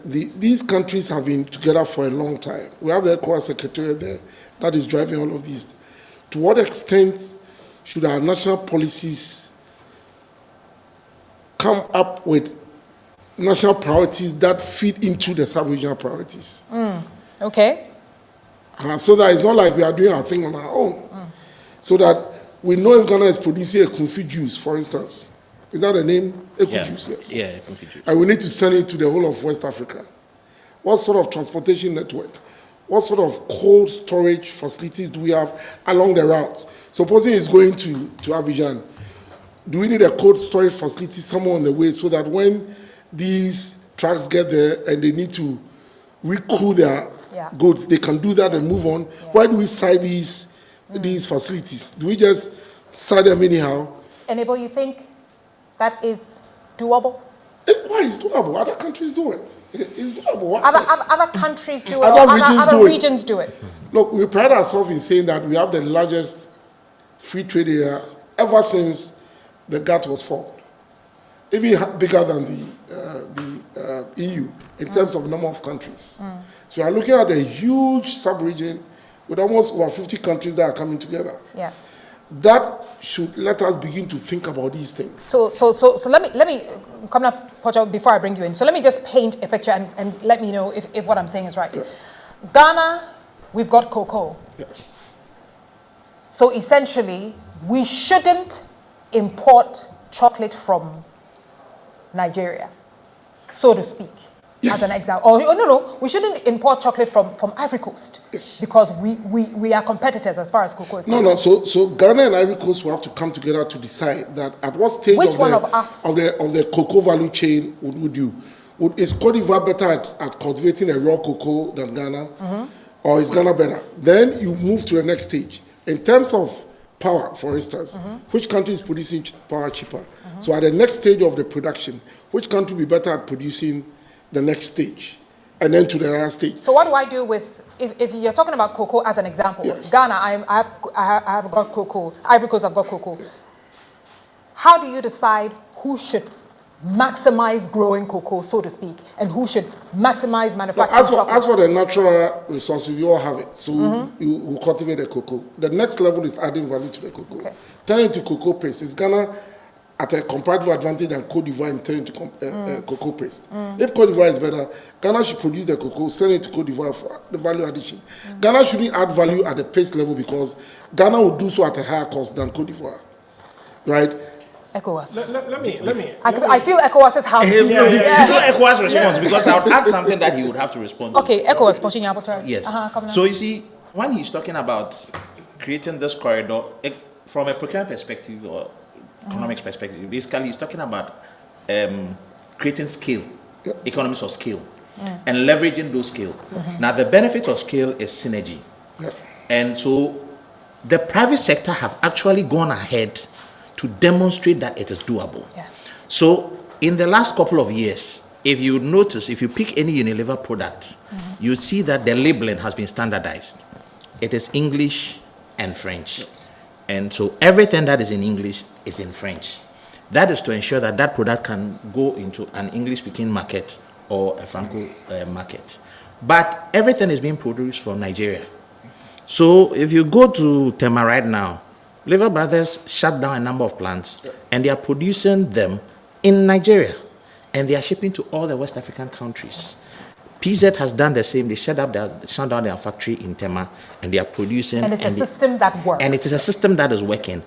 these countries have been together for a long time. We have the ECOWAS Secretariat there that is driving all of these. To what extent should our national policies come up with national priorities that feed into the sub-regional priorities? Okay. So that it's not like we are doing our thing on our own. So that we know if Ghana is producing a Kumfi juice, for instance. Is that the name? Juice, yes. Yeah, Kumfi juice. And we need to send it to the whole of West Africa. What sort of transportation network? What sort of cold storage facilities do we have along the route? Supposing it's going to Abidjan, do we need a cold storage facility somewhere on the way so that when these trucks get there and they need to recool their goods, they can do that and move on? Why do we side these facilities? Do we just side them anyhow? Enable, you think that is doable? Why is doable? Other countries do it. It's doable. Other countries do it, other regions do it. Look, we pride ourselves in saying that we have the largest free trade area ever since the GATT was formed. Even bigger than the EU in terms of number of countries. So we are looking at a huge sub-region with almost over 50 countries that are coming together. Yeah. That should let us begin to think about these things. So let me come up, Pocho, before I bring you in. So let me just paint a picture and let me know if what I'm saying is right. Yeah. Ghana, we've got cocoa. Yes. So essentially, we shouldn't import chocolate from Nigeria, so to speak. Yes. As an example. Or no, we shouldn't import chocolate from Ivory Coast. Yes. Because we are competitors as far as cocoa is concerned. No. So Ghana and Ivory Coast will have to come together to decide that at what stage of the cocoa value chain would you? Is Cote d'Ivoire better at cultivating a raw cocoa than Ghana? Or is Ghana better? Then you move to the next stage. In terms of power, for instance, which country is producing power cheaper? So at the next stage of the production, which country will be better at producing the next stage, and then to the last stage? So what do I do with, if you're talking about cocoa as an example, Yes. Ghana, I have got cocoa, Ivory Coast, I've got cocoa. Yes. How do you decide who should maximize growing cocoa, so to speak, and who should maximize manufacturing chocolate? As for the natural resources, we all have it. So you cultivate the cocoa. The next level is adding value to the cocoa. Okay. Turn it to cocoa paste. Is Ghana at a comparative advantage than Cote d'Ivoire in turning to cocoa paste? If Cote d'Ivoire is better, Ghana should produce the cocoa, send it to Cote d'Ivoire for the value addition. Ghana shouldn't add value at the paste level because Ghana will do so at a higher cost than Cote d'Ivoire, right? ECOWAS. Let me. I feel ECOWAS is happy. Before ECOWAS responds, because I would add something that he would have to respond to. Okay, ECOWAS, pushing your Yes. So you see, when he's talking about creating this corridor, from a procurement perspective or economics perspective, basically he's talking about creating scale, economies of scale, and leveraging those scale. Now the benefit of scale is synergy. And so the private sector have actually gone ahead to demonstrate that it is doable. So in the last couple of years, if you notice, if you pick any Unilever product, you see that the labeling has been standardized. It is English and French. And so everything that is in English is in French. That is to ensure that that product can go into an English-speaking market or a Franco market. But everything is being produced from Nigeria. So if you go to Tema right now, Lever Brothers shut down a number of plants, and they are producing them in Nigeria, and they are shipping to all the West African countries. PZ has done the same. They shut down their factory in Tema, and they are producing. And it's a system that works. And it is a system that is working.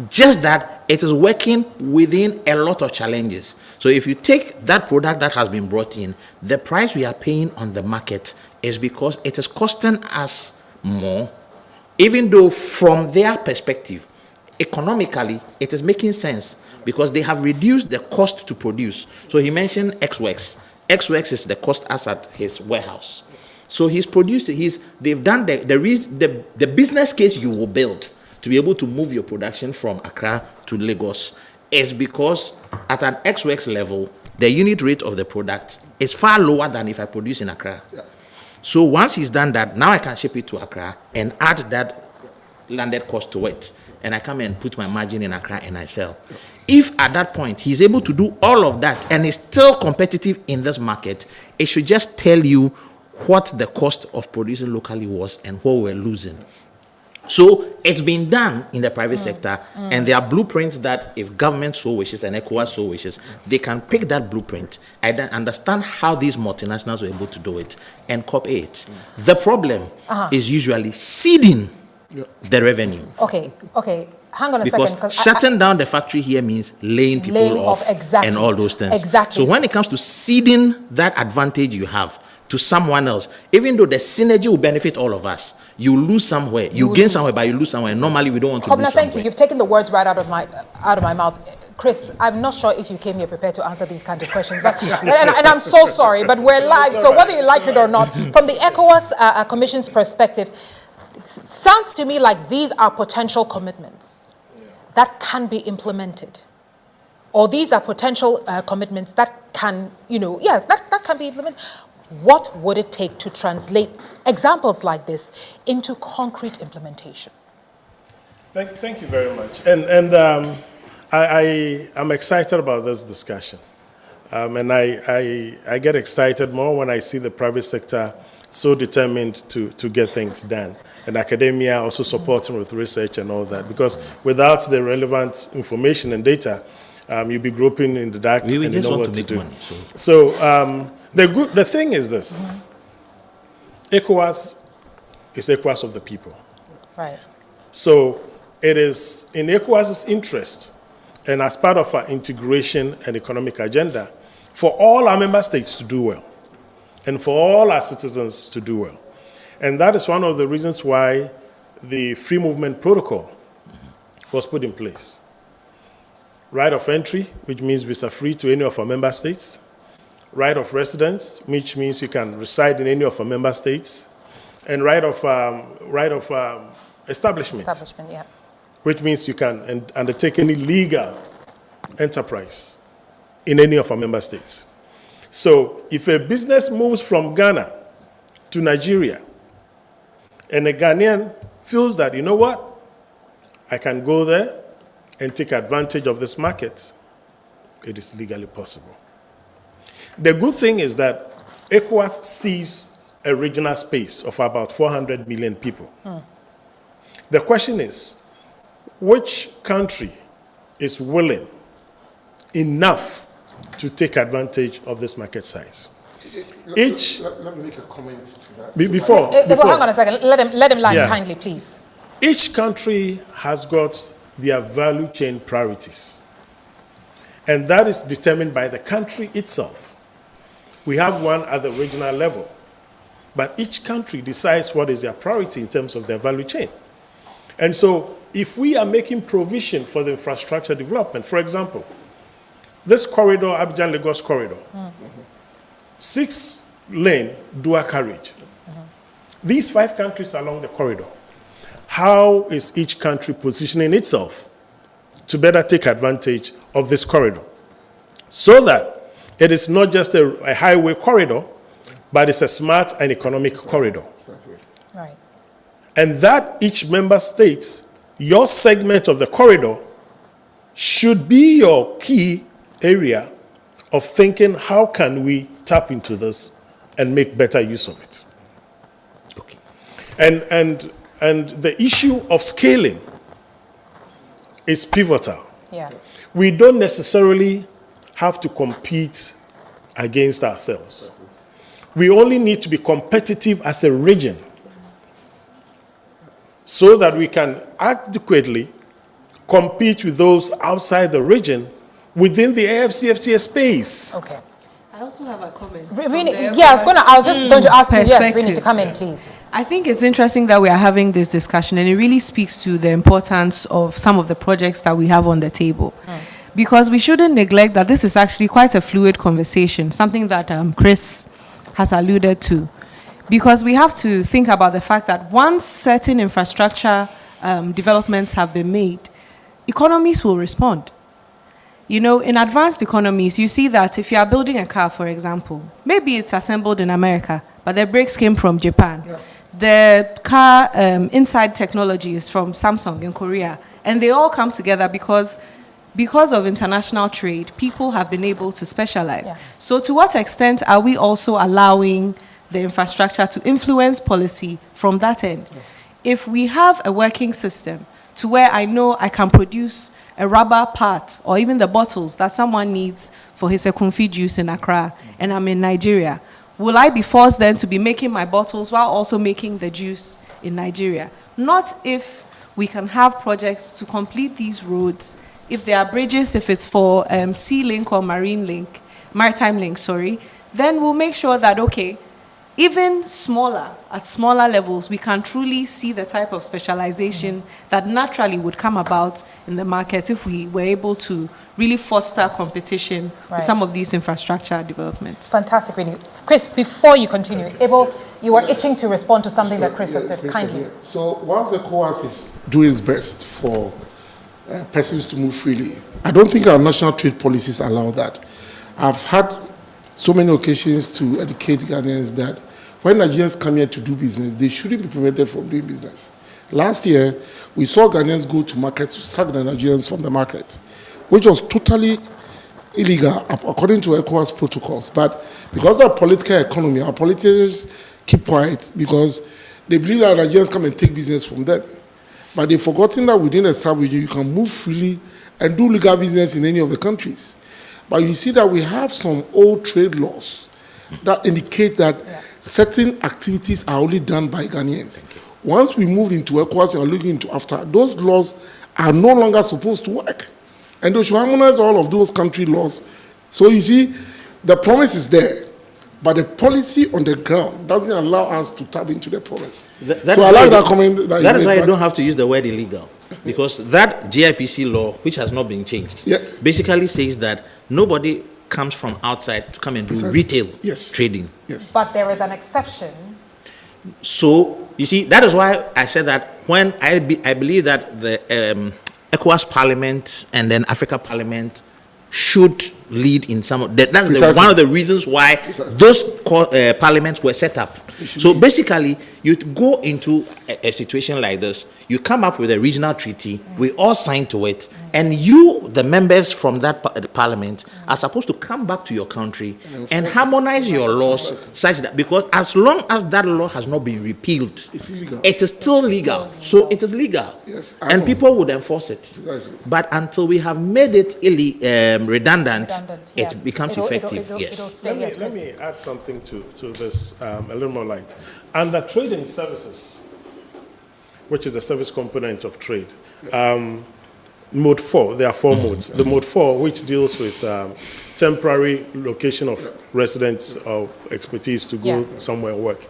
Just that it is working within a lot of challenges. So if you take that product that has been brought in, the price we are paying on the market is because it is costing us more, even though from their perspective, economically, it is making sense because they have reduced the cost to produce. So he mentioned X-Works. X-Works is the cost as at his warehouse. So he's produced, they've done the business case you will build to be able to move your production from Accra to Lagos is because at an X-Works level, the unit rate of the product is far lower than if I produce in Accra. Yeah. So once he's done that, now I can ship it to Accra and add that landed cost to it. And I come and put my margin in Accra and I sell. If at that point he's able to do all of that and is still competitive in this market, it should just tell you what the cost of producing locally was and what we're losing. So it's been done in the private sector, and there are blueprints that if government so wishes and ECOWAS so wishes, they can pick that blueprint and then understand how these multinationals were able to do it and copy it. The problem is usually seeding the revenue. Okay. Hang on a because second. Shutting down the factory here means laying people off exactly. and all those things. Exactly. So when it comes to seeding that advantage you have to someone else, even though the synergy will benefit all of us, you lose somewhere. You gain somewhere, but you lose somewhere. Normally, we don't want to lose somewhere. Thank you. You've taken the words right out of my mouth. Chris, I'm not sure if you came here prepared to answer these kinds of questions, but and I'm so sorry, but we're live, so whether you like it or not, from the ECOWAS Commission's perspective, it sounds to me like these are potential commitments that can be implemented. Or these are potential commitments that can, that can be implemented. What would it take to translate examples like this into concrete implementation? Thank you very much. And I'm excited about this discussion. And I get excited more when I see the private sector so determined to get things done. And academia also supporting with research and all that. Because without the relevant information and data, you'll be groping in the dark and you know what to do. Money, so the thing is this. ECOWAS is ECOWAS of the people. Right. So it is in ECOWAS's interest, and as part of our integration and economic agenda, for all our member states to do well, and for all our citizens to do well. And that is one of the reasons why the Free Movement Protocol was put in place. Right of entry, which means visa-free to any of our member states. Right of residence, which means you can reside in any of our member states. And right of establishment. Establishment, yeah. Which means you can undertake any legal enterprise in any of our member states. So if a business moves from Ghana to Nigeria, and a Ghanaian feels that, you know what, I can go there and take advantage of this market, it is legally possible. The good thing is that ECOWAS sees a regional space of about 400 million people. The question is, which country is willing enough to take advantage of this market size? Let me make a comment to that. Before. Hang on a second. Let him line kindly, please. Each country has got their value chain priorities. And that is determined by the country itself. We have one at the regional level. But each country decides what is their priority in terms of their value chain. And so if we are making provision for the infrastructure development, for example, this corridor, Abidjan-Lagos corridor, 6-lane dual carriage. These 5 countries along the corridor, how is each country positioning itself to better take advantage of this corridor? So that it is not just a highway corridor, but it's a smart and economic corridor. Right. And that each member state, your segment of the corridor should be your key area of thinking, how can we tap into this and make better use of it? Okay. And And the issue of scaling is pivotal. Yeah. We don't necessarily have to compete against ourselves. We only need to be competitive as a region so that we can adequately compete with those outside the region within the AFCFTA space. Okay. I also have a comment. Rini, yeah, I was just going to ask you, yes, Rini, to come in, please. I think it's interesting that we are having this discussion, and it really speaks to the importance of some of the projects that we have on the table. Because we shouldn't neglect that this is actually quite a fluid conversation, something that Chris has alluded to. Because we have to think about the fact that once certain infrastructure developments have been made, economies will respond. You know, in advanced economies, you see that if you are building a car, for example, maybe it's assembled in America, but the brakes came from Japan. Yeah. The car inside technology is from Samsung in Korea. And they all come together because of international trade, people have been able to specialize. Yeah. So to what extent are we also allowing the infrastructure to influence policy from that end? Yeah. If we have a working system to where I know I can produce a rubber part or even the bottles that someone needs for his Ekunfi juice in Accra, and I'm in Nigeria, will I be forced then to be making my bottles while also making the juice in Nigeria? Not if we can have projects to complete these roads, if there are bridges, if it's for sea link or maritime link, then we'll make sure that, okay, even at smaller levels, we can truly see the type of specialization that naturally would come about in the market if we were able to really foster competition with some of these infrastructure developments. Fantastic, really. Chris, before you continue, Abel, you were itching to respond to something that Chris had said. Kindly. So whilst the ECOWAS is doing its best for persons to move freely, I don't think our national trade policies allow that. I've had so many occasions to educate Ghanaians that when Nigerians come here to do business, they shouldn't be prevented from doing business. Last year, we saw Ghanaians go to markets to sack the Nigerians from the market, which was totally illegal according to ECOWAS protocols. But because of political economy, our politicians keep quiet because they believe that Nigerians come and take business from them. But they've forgotten that within a sub-region, you can move freely and do legal business in any of the countries. But you see that we have some old trade laws that indicate that certain activities are only done by Ghanaians. Once we moved into ECOWAS, we are looking into AFTA, those laws are no longer supposed to work. And they should harmonize all of those country laws. So you see, the promise is there, but the policy on the ground doesn't allow us to tap into the promise. So I like that comment. That is why you don't have to use the word illegal. Because that GIPC law, which has not been changed, basically says that nobody comes from outside to come and do retail trading. Yes. But there is an exception. So, you see, that is why I said that when I believe that the ECOWAS Parliament and then Africa Parliament should lead in some of that. That's one of the reasons why those parliaments were set up. So basically, you go into a situation like this, you come up with a regional treaty, we all sign to it, and you, the members from that parliament, are supposed to come back to your country and harmonize your laws such that, because as long as that law has not been repealed, it's illegal. It is still legal. So it is legal. Yes, and people would enforce it. Precisely. But until we have made it redundant, it becomes effective. Let me add something to this, a little more light. Under trading services, which is the service component of trade, mode 4, there are 4 modes. The mode 4, which deals with temporary location of residents or expertise to go somewhere and work,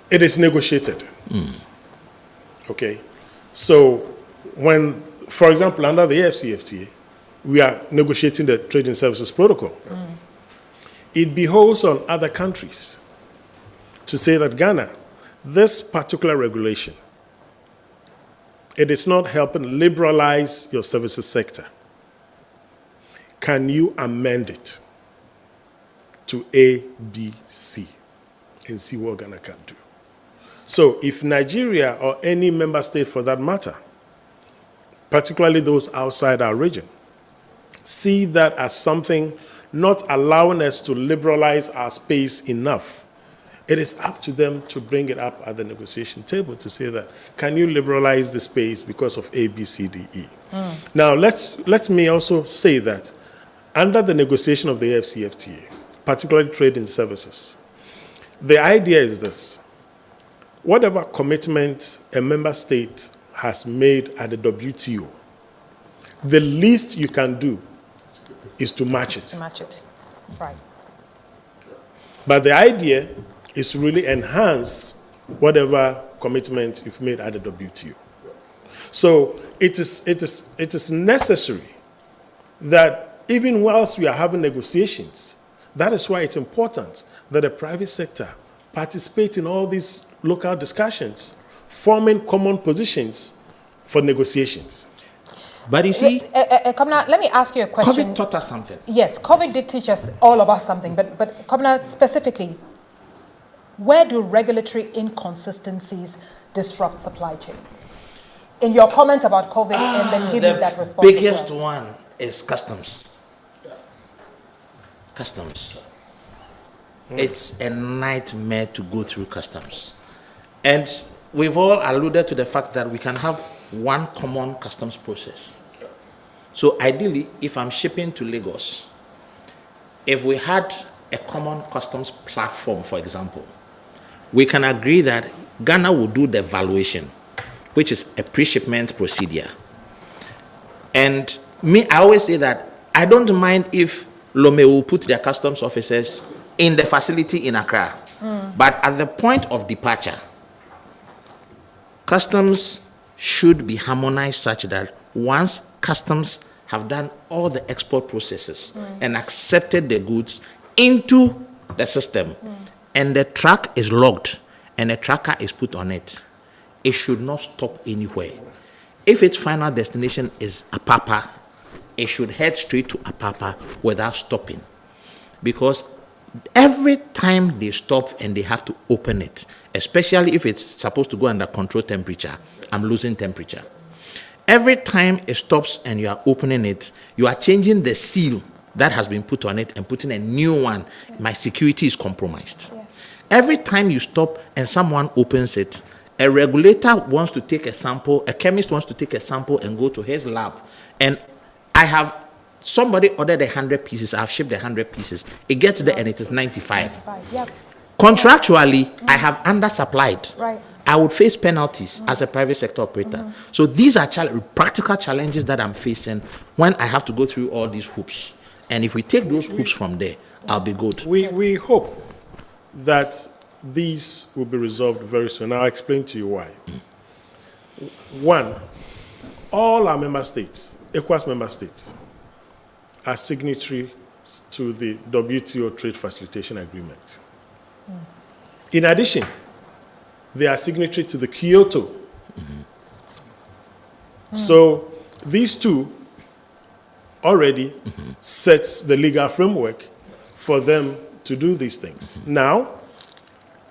it is negotiated. Okay? So when, for example, under the AFCFTA, we are negotiating the Trading Services Protocol. It behoves on other countries to say that Ghana, this particular regulation, it is not helping liberalize your services sector. Can you amend it to A, B, C and see what Ghana can do? So if Nigeria or any member state for that matter, particularly those outside our region, see that as something not allowing us to liberalize our space enough, it is up to them to bring it up at the negotiation table to say that, can you liberalize the space because of A, B, C, D, E? Now, let me also say that under the negotiation of the AfCFTA, particularly trade in services, the idea is this: whatever commitment a member state has made at the WTO, the least you can do is to match it. To match it. Right. But the idea is to really enhance whatever commitment you've made at the WTO. So it is necessary that even whilst we are having negotiations, that is why it's important that the private sector participate in all these local discussions, forming common positions for negotiations. But you see, Commoner, let me ask you a question. COVID taught us something. Yes, COVID did teach us all of us something, but Commoner, specifically, where do regulatory inconsistencies disrupt supply chains? In your comment about COVID and then giving that response. The biggest one is customs. Customs. It's a nightmare to go through customs. And we've all alluded to the fact that we can have one common customs process. So ideally, if I'm shipping to Lagos, if we had a common customs platform, for example, we can agree that Ghana will do the valuation, which is a pre-shipment procedure. And I always say that I don't mind if Lome will put their customs officers in the facility in Accra. But at the point of departure, customs should be harmonized such that once customs have done all the export processes and accepted the goods into the system, and the truck is logged and a tracker is put on it, it should not stop anywhere. If its final destination is Apapa, it should head straight to Apapa without stopping. Because every time they stop and they have to open it, especially if it's supposed to go under control temperature, I'm losing temperature. Every time it stops and you are opening it, you are changing the seal that has been put on it and putting a new one. My security is compromised. Every time you stop and someone opens it, a regulator wants to take a sample, a chemist wants to take a sample and go to his lab. And I have somebody ordered 100 pieces, I've shipped 100 pieces. It gets there and it is 95. Yep. Contractually, I have undersupplied. Right. I would face penalties as a private sector operator. So these are practical challenges that I'm facing when I have to go through all these hoops. And if we take those hoops from there, I'll be good. We hope that these will be resolved very soon. I'll explain to you why. One, all our member states, ECOWAS member states, are signatory to the WTO Trade Facilitation Agreement. In addition, they are signatory to the Kyoto. So these two already sets the legal framework for them to do these things. Now,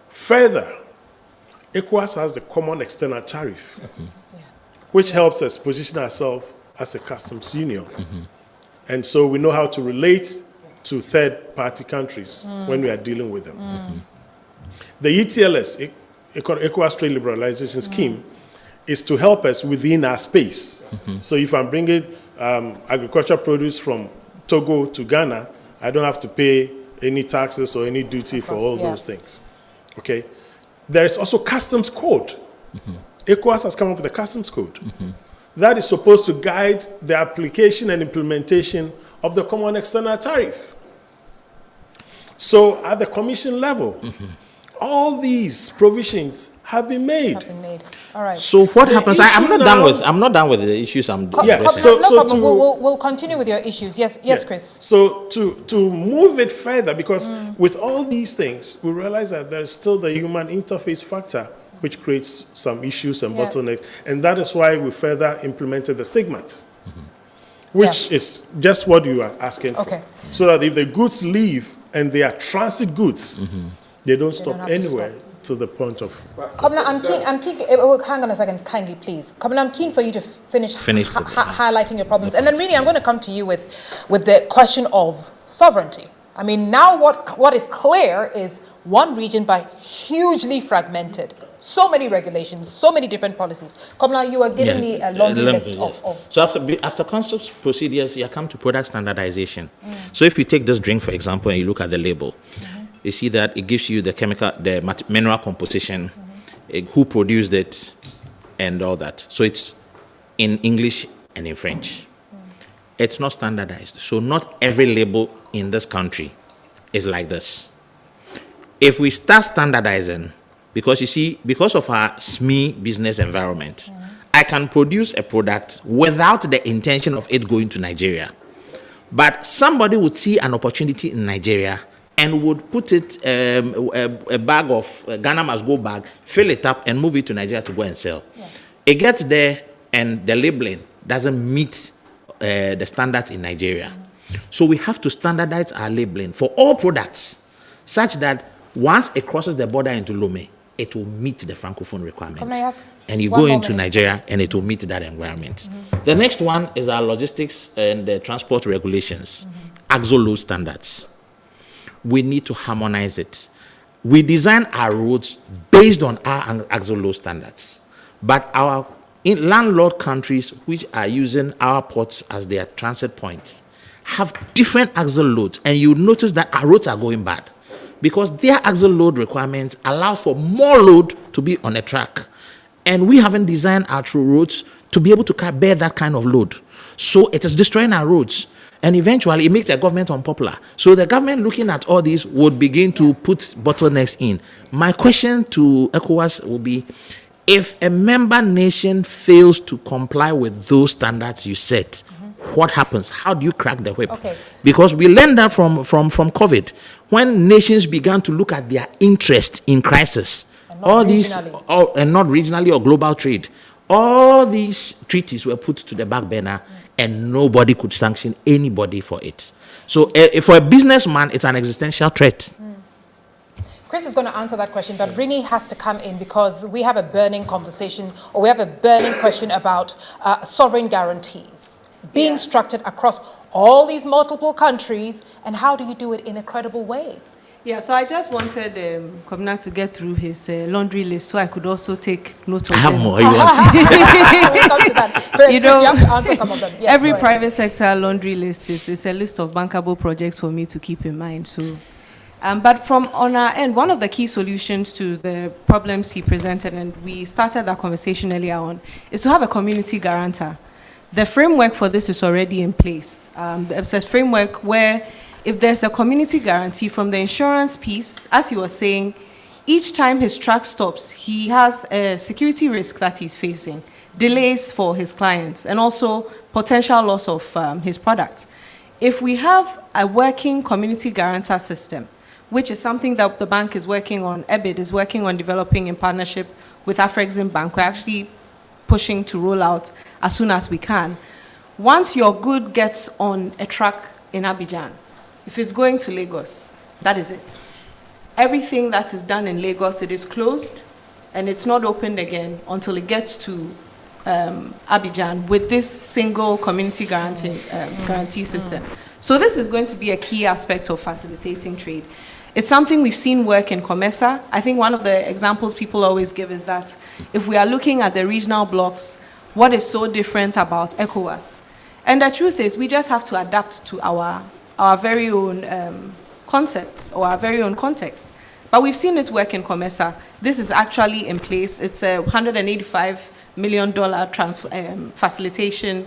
further, ECOWAS has the common external tariff, which helps us position ourselves as a customs union. And so we know how to relate to third-party countries when we are dealing with them. The ETLS, ECOWAS Trade Liberalization Scheme, is to help us within our space. So if I'm bringing agricultural produce from Togo to Ghana, I don't have to pay any taxes or any duty for all those things. Okay? There is also customs code. ECOWAS has come up with a customs code that is supposed to guide the application and implementation of the common external tariff. So at the commission level, all these provisions have been made. All right. So what happens? I'm not done with the issues I'm doing. Yeah. No problem. We'll continue with your issues. Yes, Chris. So to move it further, because with all these things, we realize that there's still the human interface factor, which creates some issues and bottlenecks, and that is why we further implemented the SIGMAT, which is just what you are asking for. So that if the goods leave and they are transit goods, they don't stop anywhere to the point of... Commoner, I'm keen, hang on a second, kindly, please. Commoner, I'm keen for you to finish highlighting your problems. And then really, I'm going to come to you with the question of sovereignty. I mean, now what is clear is one region but hugely fragmented. So many regulations, so many different policies. Kamla, you are giving me a laundry list of... So after concepts procedures, you come to product standardization. So if you take this drink, for example, and you look at the label, you see that it gives you the chemical, the mineral composition, who produced it, and all that. So it's in English and in French. It's not standardized. So not every label in this country is like this. If we start standardizing, because you see, because of our SME business environment, I can produce a product without the intention of it going to Nigeria. But somebody would see an opportunity in Nigeria and would put it, a bag of Ghana must go bag, fill it up and move it to Nigeria to go and sell. Yeah. It gets there and the labeling doesn't meet the standards in Nigeria. So we have to standardize our labeling for all products such that once it crosses the border into Lome, it will meet the Francophone requirements. And you go into Nigeria and it will meet that environment. The next one is our logistics and the transport regulations, axle load standards. We need to harmonize it. We design our roads based on our axle load standards. But our landlord countries, which are using our ports as their transit points, have different axle loads. And you notice that our roads are going bad, because their axle load requirements allow for more load to be on a track. And we haven't designed our true roads to be able to bear that kind of load. So it is destroying our roads. And eventually it makes the government unpopular. So the government, looking at all this, would begin to put bottlenecks in. My question to ECOWAS will be, if a member nation fails to comply with those standards you set, what happens? How do you crack the whip? Okay. Because we learned that from COVID, when nations began to look at their interest in crisis, all these, and not regionally or global trade, all these treaties were put to the back burner, and nobody could sanction anybody for it. So for a businessman, it's an existential threat. Chris is going to answer that question, but Rini has to come in because we have a burning conversation, or we have a burning question about sovereign guarantees being structured across all these multiple countries, and how do you do it in a credible way? Yeah, so I just wanted Kwabena to get through his laundry list so I could also take note of I have them. more. You want? We'll come to that. Chris, you have to answer some of them. Yes, every private sector laundry list is a list of bankable projects for me to keep in mind. So, but from on our end, one of the key solutions to the problems he presented, and we started that conversation earlier on, is to have a community guarantor. The framework for this is already in place. It's a framework where if there's a community guarantee from the insurance piece, as he was saying, each time his truck stops, he has a security risk that he's facing, delays for his clients, and also potential loss of his products. If we have a working community guarantor system, which is something that the bank is working on, EBID is working on developing in partnership with Afrexim Bank, we're actually pushing to roll out as soon as we can. Once your good gets on a truck in Abidjan, if it's going to Lagos, that is it. Everything that is done in Lagos, it is closed, and it's not opened again until it gets to Abidjan with this single community guarantee system. So this is going to be a key aspect of facilitating trade. It's something we've seen work in COMESA. I think one of the examples people always give is that if we are looking at the regional blocks, what is so different about ECOWAS? And the truth is, we just have to adapt to our very own concepts or our very own context. But we've seen it work in COMESA. This is actually in place. It's a $185 million facilitation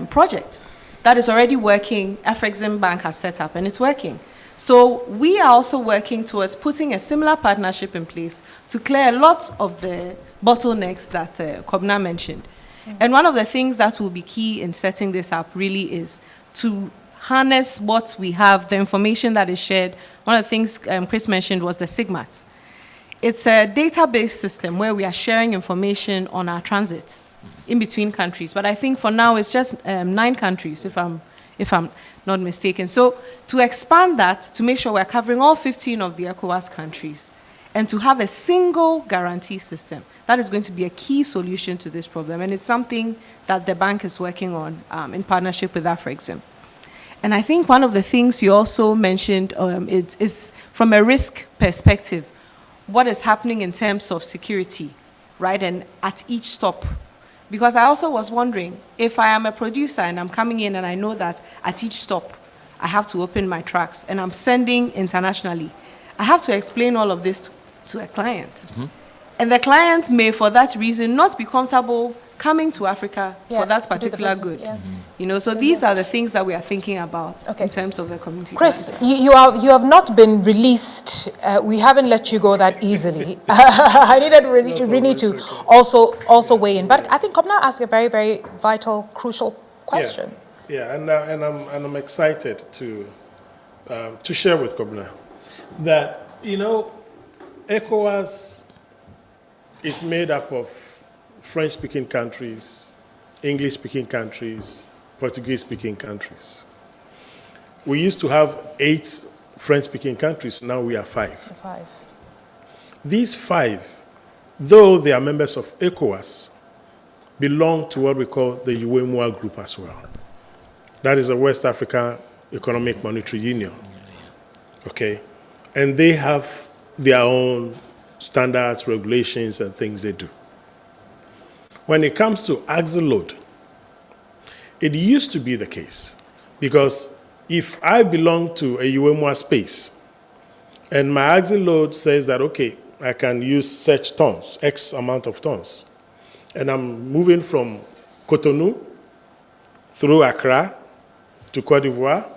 project that is already working. Afrexim Bank has set up, and it's working. So we are also working towards putting a similar partnership in place to clear a lot of the bottlenecks that Kwabena mentioned. And one of the things that will be key in setting this up really is to harness what we have, the information that is shared. One of the things Chris mentioned was the SIGMAT. It's a database system where we are sharing information on our transits in between countries. But I think for now it's just 9 countries, if I'm not mistaken. So to expand that, to make sure we're covering all 15 of the ECOWAS countries, and to have a single guarantee system, that is going to be a key solution to this problem. And it's something that the bank is working on in partnership with Afrexim. And I think one of the things you also mentioned is from a risk perspective, what is happening in terms of security, right? And at each stop. Because I also was wondering, if I am a producer and I'm coming in and I know that at each stop I have to open my trucks and I'm sending internationally, I have to explain all of this to a client. Mm-hmm. And the client may, for that reason, not be comfortable coming to Africa for that particular good. Yeah. Mm-hmm. You know, so these are the things that we are thinking about in terms of the community. Chris, you have not been released. We haven't let you go that easily. I needed Rini to also weigh in. But I think Kobna asked a very, very vital, crucial question. Yeah, and I'm excited to share with Kobna that, you know, ECOWAS is made up of French-speaking countries, English-speaking countries, Portuguese-speaking countries. We used to have 8 French-speaking countries. Now we are 5. 5. These 5, though they are members of ECOWAS, belong to what we call the UEMOA group as well. That is the West African Economic Monetary Union. Okay? And they have their own standards, regulations, and things they do. When it comes to axle load, it used to be the case, because if I belong to a UEMOA space and my axle load says that, okay, I can use such tons, X amount of tons, and I'm moving from Cotonou through Accra to Cote d'Ivoire,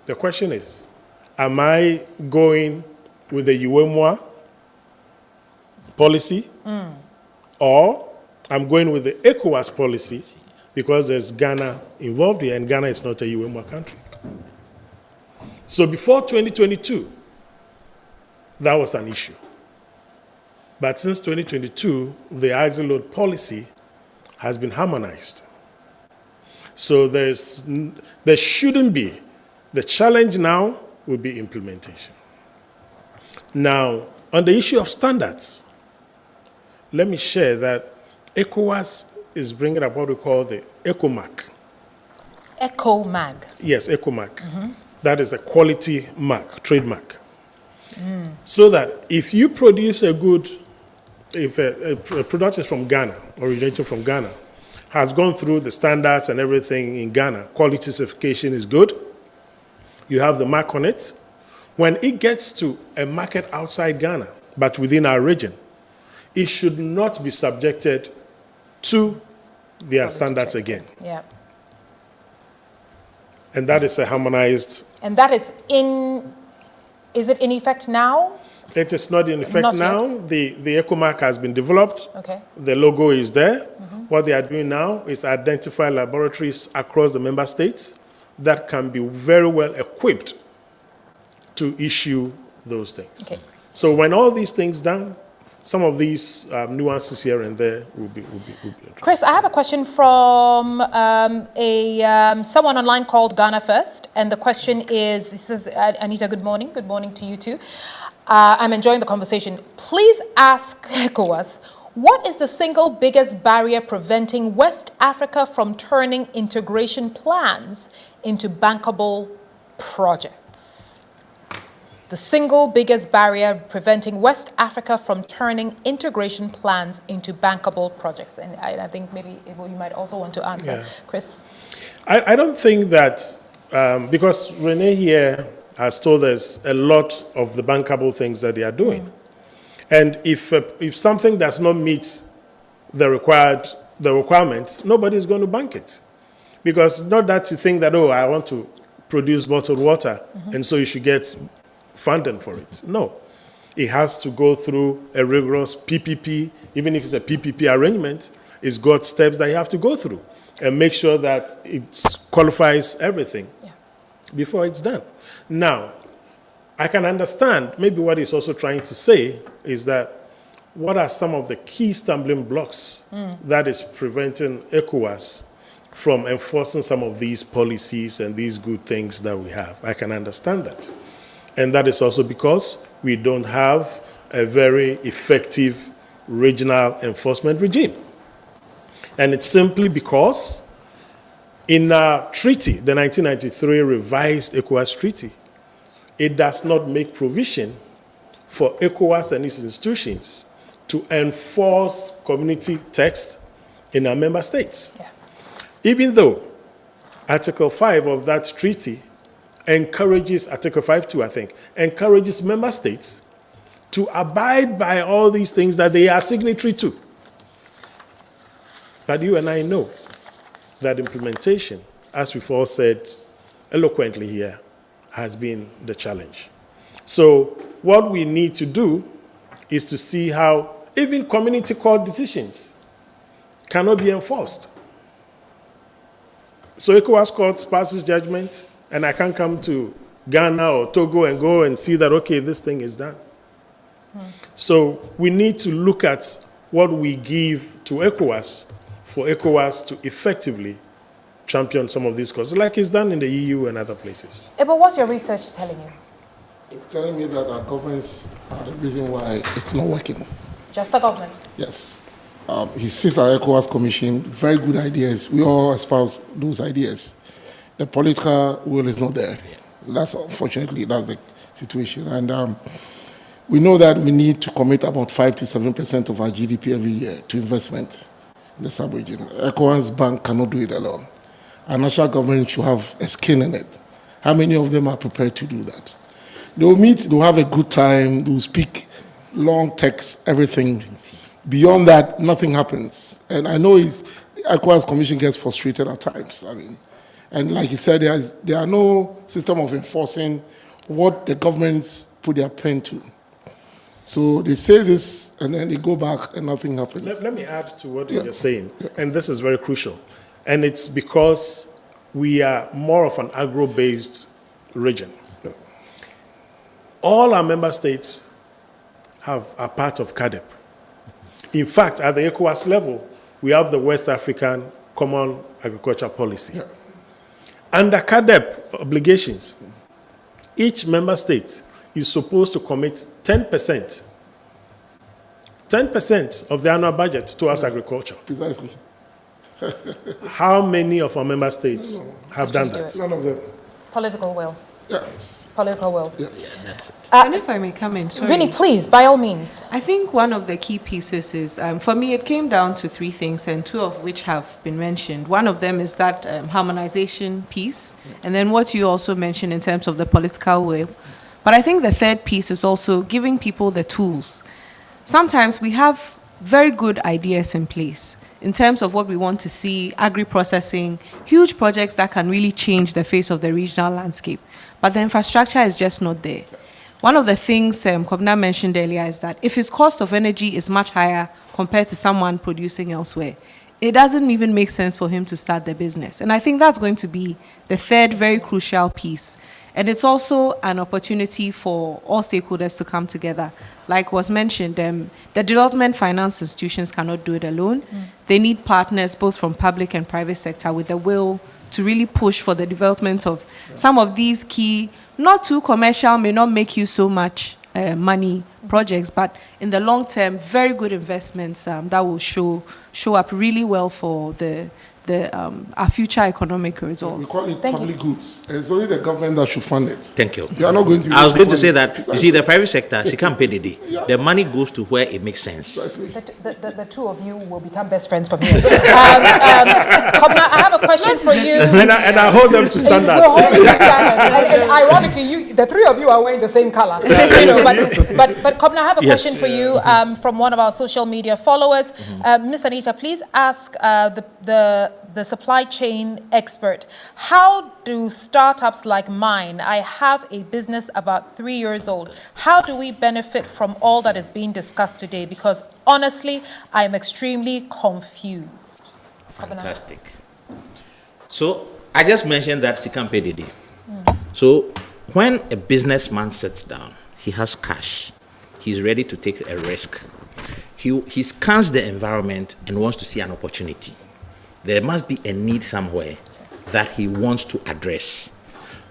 the question is, am I going with the UEMOA policy, or I'm going with the ECOWAS policy, because there's Ghana involved here, and Ghana is not a UEMOA country. So before 2022, that was an issue. But since 2022, the axle load policy has been harmonized. So there shouldn't be. The challenge now will be implementation. Now, on the issue of standards, let me share that ECOWAS is bringing up what we call the ECOMAC. ECOMAG. Yes, ECOMAC. Mm-hmm. That is a quality mark, trademark. So that if you produce a good, if a product is from Ghana, originating from Ghana, has gone through the standards and everything in Ghana, quality certification is good, you have the mark on it. When it gets to a market outside Ghana, but within our region, it should not be subjected to their standards again. Yeah. And that is a harmonized. And that is is it in effect now? It is not in effect Not now. yet. The ECOMARC has been developed. Okay. The logo is there. What they are doing now is identify laboratories across the member states that can be very well equipped to issue those things. Okay. So when all these things done, some of these nuances here and there will be addressed. Chris, I have a question from someone online called Ghana First, and the question is, this is Anita, good morning to you too. I'm enjoying the conversation. Please ask ECOWAS, what is the single biggest barrier preventing West Africa from turning integration plans into bankable projects? The single biggest barrier preventing West Africa from turning integration plans into bankable projects. And I think maybe you might also want to answer, Chris. I don't think that, because Renee here has told us a lot of the bankable things that they are doing. And if something does not meet the requirements, nobody is going to bank it. Because not that you think that, oh, I want to produce bottled water, and so you should get funding for it. No. It has to go through a rigorous PPP. Even if it's a PPP arrangement, it's got steps that you have to go through and make sure that it qualifies everything before it's done. Now, I can understand maybe what he's also trying to say is that what are some of the key stumbling blocks that is preventing ECOWAS from enforcing some of these policies and these good things that we have? I can understand that. And that is also because we don't have a very effective regional enforcement regime. And it's simply because in our treaty, the 1993 revised ECOWAS treaty, it does not make provision for ECOWAS and its institutions to enforce community text in our member states. Yeah. Even though Article 5 of that treaty encourages, Article 5.2, I think, encourages member states to abide by all these things that they are signatory to. But you and I know that implementation, as we've all said eloquently here, has been the challenge. So what we need to do is to see how even community court decisions cannot be enforced. So ECOWAS court passes judgment, and I can't come to Ghana or Togo and go and see that, okay, this thing is done. So we need to look at what we give to ECOWAS for ECOWAS to effectively champion some of these causes, like it's done in the EU and other places. But what's your research telling you? It's telling me that our governments are the reason why it's not working. Just the government? Yes. He says our ECOWAS Commission, very good ideas. We all espouse those ideas. The political will is not there. That's unfortunately, that's the situation. And we know that we need to commit about 5 to 7% of our GDP every year to investment in the sub-region. ECOWAS Bank cannot do it alone. Our national government should have a skin in it. How many of them are prepared to do that? They'll meet, they'll have a good time, they'll speak long text, everything. Beyond that, nothing happens. And I know the ECOWAS Commission gets frustrated at times. I mean, and like he said, there are no system of enforcing what the governments put their pen to. So they say this, and then they go back, and nothing happens. Let me add to what you're saying, and this is very crucial. And it's because we are more of an agro-based region. Yeah. All our member states are part of CADEP. In fact, at the ECOWAS level, we have the West African Common Agriculture Policy. Yeah. Under CADEP obligations, each member state is supposed to commit 10% of the annual budget towards agriculture. Precisely. How many of our member states have done that? None of them. Political will. Yes. Political will. Yes. That's it. And if I may come in, sorry. Vinny, please, by all means. I think one of the key pieces is, for me, it came down to three things, and two of which have been mentioned. One of them is that harmonization piece, and then what you also mentioned in terms of the political will. But I think the third piece is also giving people the tools. Sometimes we have very good ideas in place in terms of what we want to see, agri-processing, huge projects that can really change the face of the regional landscape. But the infrastructure is just not there. One of the things Kobna mentioned earlier is that if his cost of energy is much higher compared to someone producing elsewhere, it doesn't even make sense for him to start the business. And I think that's going to be the third very crucial piece. And it's also an opportunity for all stakeholders to come together. Like was mentioned, the development finance institutions cannot do it alone. They need partners both from public and private sector with the will to really push for the development of some of these key, not too commercial, may not make you so much money projects, but in the long term, very good investments that will show up really well for our future economic results. We call it public goods. It's only the government that should fund it. Thank you. They are not going to. I was going to say fund it. that, you see, the private sector, she can't pay the day. Yeah. The money goes to where it makes sense. Precisely. The two of you will become best friends from here. Kobna, I have a question for you. And I hold them to standards. We're holding you to standards. And ironically, the three of you are wearing the same color. But Kobna, I have a Yes. question for you from one of our social media followers. Ms. Anita, please ask the supply chain expert, how do startups like mine, I have a business about 3 years old, how do we benefit from all that is being discussed today? Because honestly, I am extremely confused. Fantastic. So I just mentioned that she can't pay the day. So when a businessman sits down, he has cash, he's ready to take a risk. He scans the environment and wants to see an opportunity. There must be a need somewhere that he wants to address.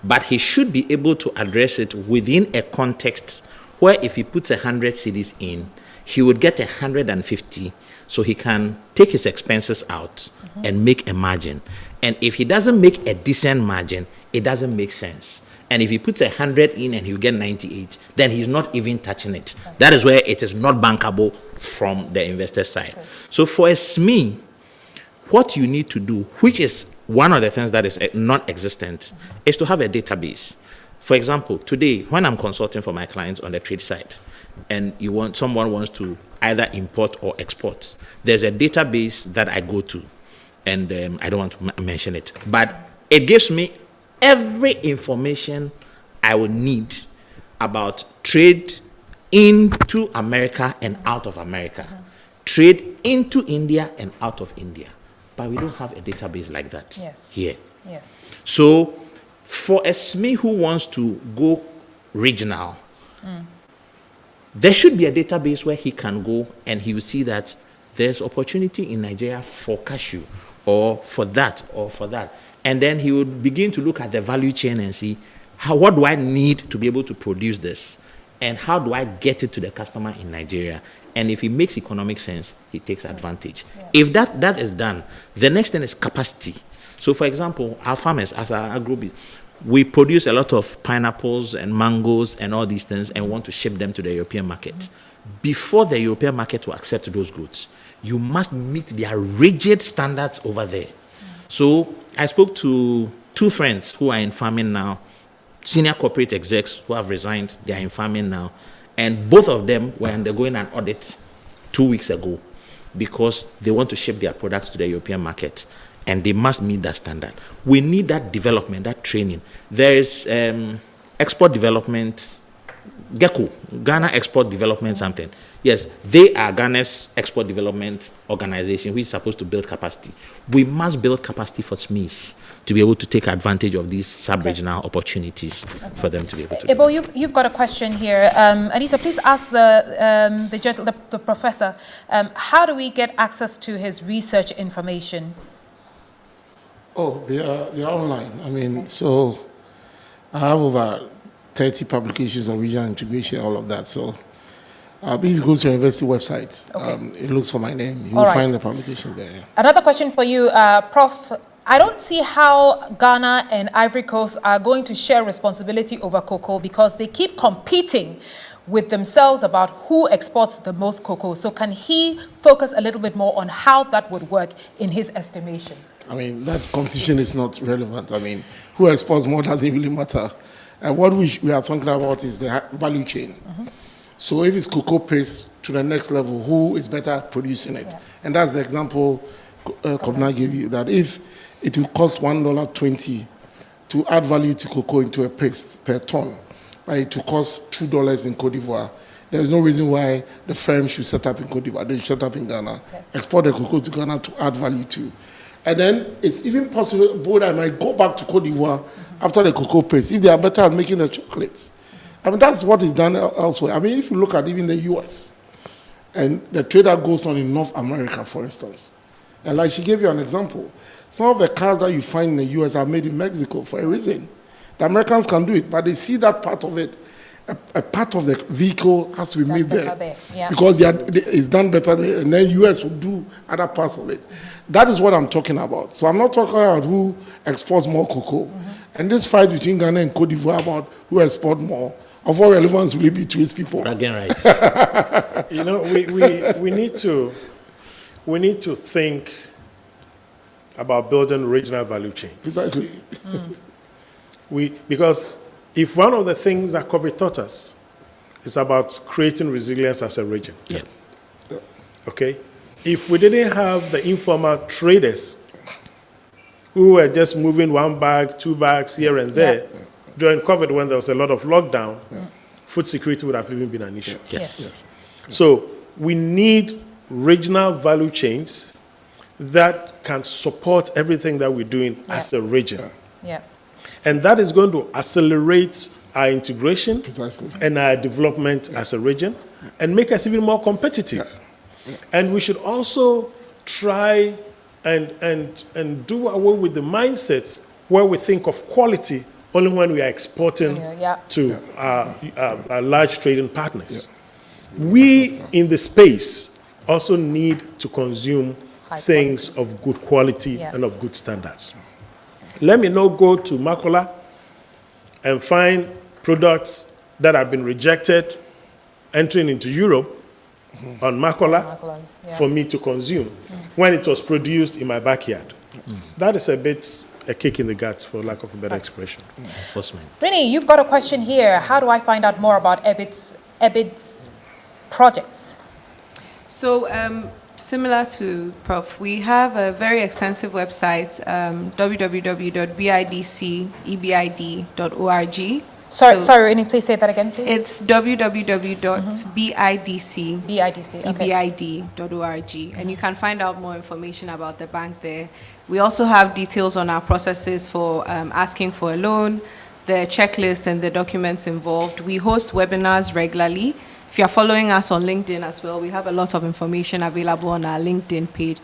But he should be able to address it within a context where if he puts 100 cedis in, he would get 150, so he can take his expenses out and make a margin. And if he doesn't make a decent margin, it doesn't make sense. And if he puts 100 in and he'll get 98, then he's not even touching it. That is where it is not bankable from the investor side. So for a SME, what you need to do, which is one of the things that is non-existent, is to have a database. For example, today, when I'm consulting for my clients on the trade side, and someone wants to either import or export, there's a database that I go to, and I don't want to mention it, but it gives me every information I would need about trade into America and out of America, trade into India and out of India. But we don't have a database like that here. Yes. So for a SME who wants to go regional, there should be a database where he can go and he will see that there's opportunity in Nigeria for cashew or for that or for that. And then he would begin to look at the value chain and see, what do I need to be able to produce this? And how do I get it to the customer in Nigeria? And if it makes economic sense, he takes advantage. If that is done, the next thing is capacity. So for example, our farmers, as our agro, we produce a lot of pineapples and mangoes and all these things and want to ship them to the European market. Before the European market will accept those goods, you must meet their rigid standards over there. So I spoke to 2 friends who are in farming now, senior corporate execs who have resigned, they are in farming now. And both of them were undergoing an audit 2 weeks ago because they want to ship their products to the European market. And they must meet that standard. We need that development, that training. There is export development, GECO, Ghana Export Development something. Yes, they are Ghana's export development organization, which is supposed to build capacity. We must build capacity for SMEs to be able to take advantage of these sub-regional opportunities for them to be able to. Ebo, you've got a question here. Anissa, please ask the professor, how do we get access to his research information? Oh, they are online. I mean, so I have over 30 publications on regional integration, all of that. So if you go to your university website, it looks for my name. You will find the publications there. Yeah. Another question for you, Prof. I don't see how Ghana and Ivory Coast are going to share responsibility over cocoa because they keep competing with themselves about who exports the most cocoa. So can he focus a little bit more on how that would work in his estimation? I mean, that competition is not relevant. I mean, who exports more doesn't really matter. And what we are talking about is the value chain. So if it's cocoa paste to the next level, who is better at producing it? And that's the example Kobna gave you, that if it will cost $1.20 to add value to cocoa into a paste per ton, but it will cost $2 in Cote d'Ivoire, there is no reason why the firm should set up in Cote d'Ivoire. They should set up in Ghana, export the cocoa to Ghana to add value to. And then it's even possible that I might go back to Cote d'Ivoire after the cocoa paste if they are better at making the chocolates. I mean, that's what is done elsewhere. I mean, if you look at even the US, and the trade that goes on in North America, for instance, and like she gave you an example, some of the cars that you find in the US are made in Mexico for a reason. The Americans can do it, but they see that part of it, a part of the vehicle has to be made there. Because it's done better there, and then US will do other parts of it. That is what I'm talking about. So I'm not talking about who exports more cocoa. And this fight between Ghana and Cote d'Ivoire about who exports more, of what relevance will it be to its people? Again, right. You know, we need to think about building regional value chains. Precisely. Because if one of the things that COVID taught us is about creating resilience as a region, okay? If we didn't have the informal traders who were just moving 1 bag, 2 bags here and there, during COVID when there was a lot of lockdown, food security would have even been an issue. So we need regional value chains that can support everything that we're doing as a region. And that is going to accelerate our integration and our development as a region and make us even more competitive. And we should also try and do away with the mindset where we think of quality only when we are exporting to our large trading partners. We in the space also need to consume things of good quality and of good standards. Let me now go to Makola and find products that have been rejected entering into Europe on Makola for me to consume when it was produced in my backyard. That is a bit a kick in the guts, for lack of a better expression. Enforcement. Rini, you've got a question here. How do I find out more about EBID's projects? So, similar to Prof, we have a very extensive website, www.bidcebid.org. Sorry, Rini, please say that again, please. It's www.bidcebid.org, and you can find out more information about the bank there. We also have details on our processes for asking for a loan, the checklist and the documents involved. We host webinars regularly. If you're following us on LinkedIn as well, we have a lot of information available on our LinkedIn page.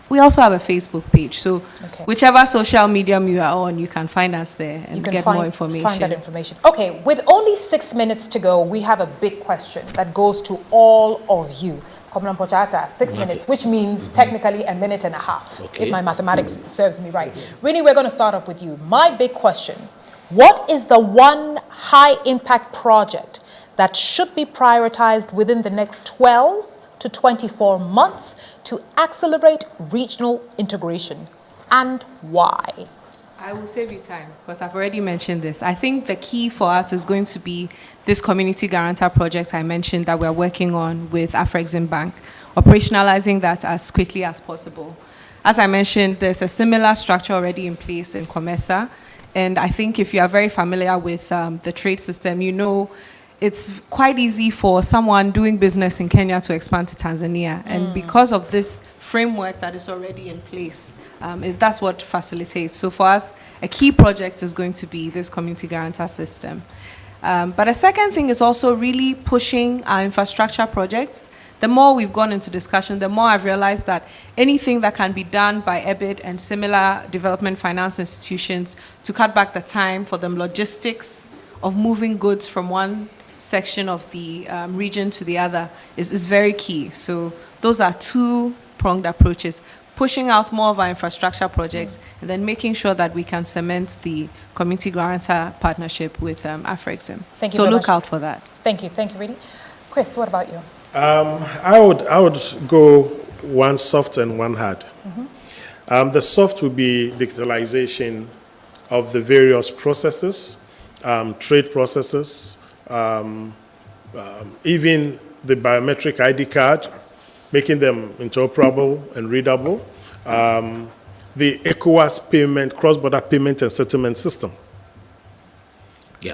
We also have a Facebook page. So whichever social medium you are on, you can find us there and get more information. Find that information. Okay, with only 6 minutes to go, we have a big question that goes to all of you. Komnan Pochata, 6 minutes, which means technically a minute and a half, if my mathematics serves me right. Really, we're going to start off with you. My big question, what is the one high-impact project that should be prioritized within the next 12 to 24 months to accelerate regional integration, and why? I will save you time because I've already mentioned this. I think the key for us is going to be this community guarantor project I mentioned that we're working on with Afrexim Bank, operationalizing that as quickly as possible. As I mentioned, there's a similar structure already in place in COMESA, and I think if you are very familiar with the trade system, you know it's quite easy for someone doing business in Kenya to expand to Tanzania. And because of this framework that is already in place, that's what facilitates. So for us, a key project is going to be this community guarantor system. But a second thing is also really pushing our infrastructure projects. The more we've gone into discussion, the more I've realized that anything that can be done by EBID and similar development finance institutions to cut back the time for them logistics of moving goods from one section of the region to the other is very key. So those are two-pronged approaches, pushing out more of our infrastructure projects and then making sure that we can cement the community guarantor partnership with Afrexim. Thank you so very look much. out for that. Thank you, Rini. Chris, what about you? I would go one soft and one hard. The soft would be digitalization of the various processes, trade processes, even the biometric ID card, making them interoperable and readable, the ECOWAS payment, cross-border payment and settlement system,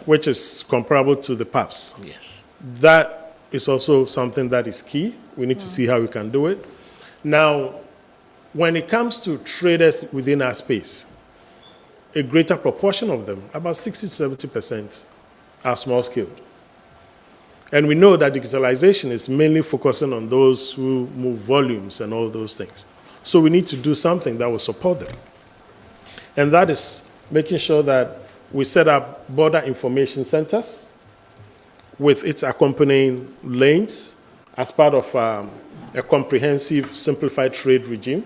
which is comparable to the PAPS. Yes. That is also something that is key. We need to see how we can do it. Now, when it comes to traders within our space, a greater proportion of them, about 60 to 70%, are small-scaled. And we know that digitalization is mainly focusing on those who move volumes and all those things. So we need to do something that will support them. And that is making sure that we set up border information centers with its accompanying lanes as part of a comprehensive simplified trade regime,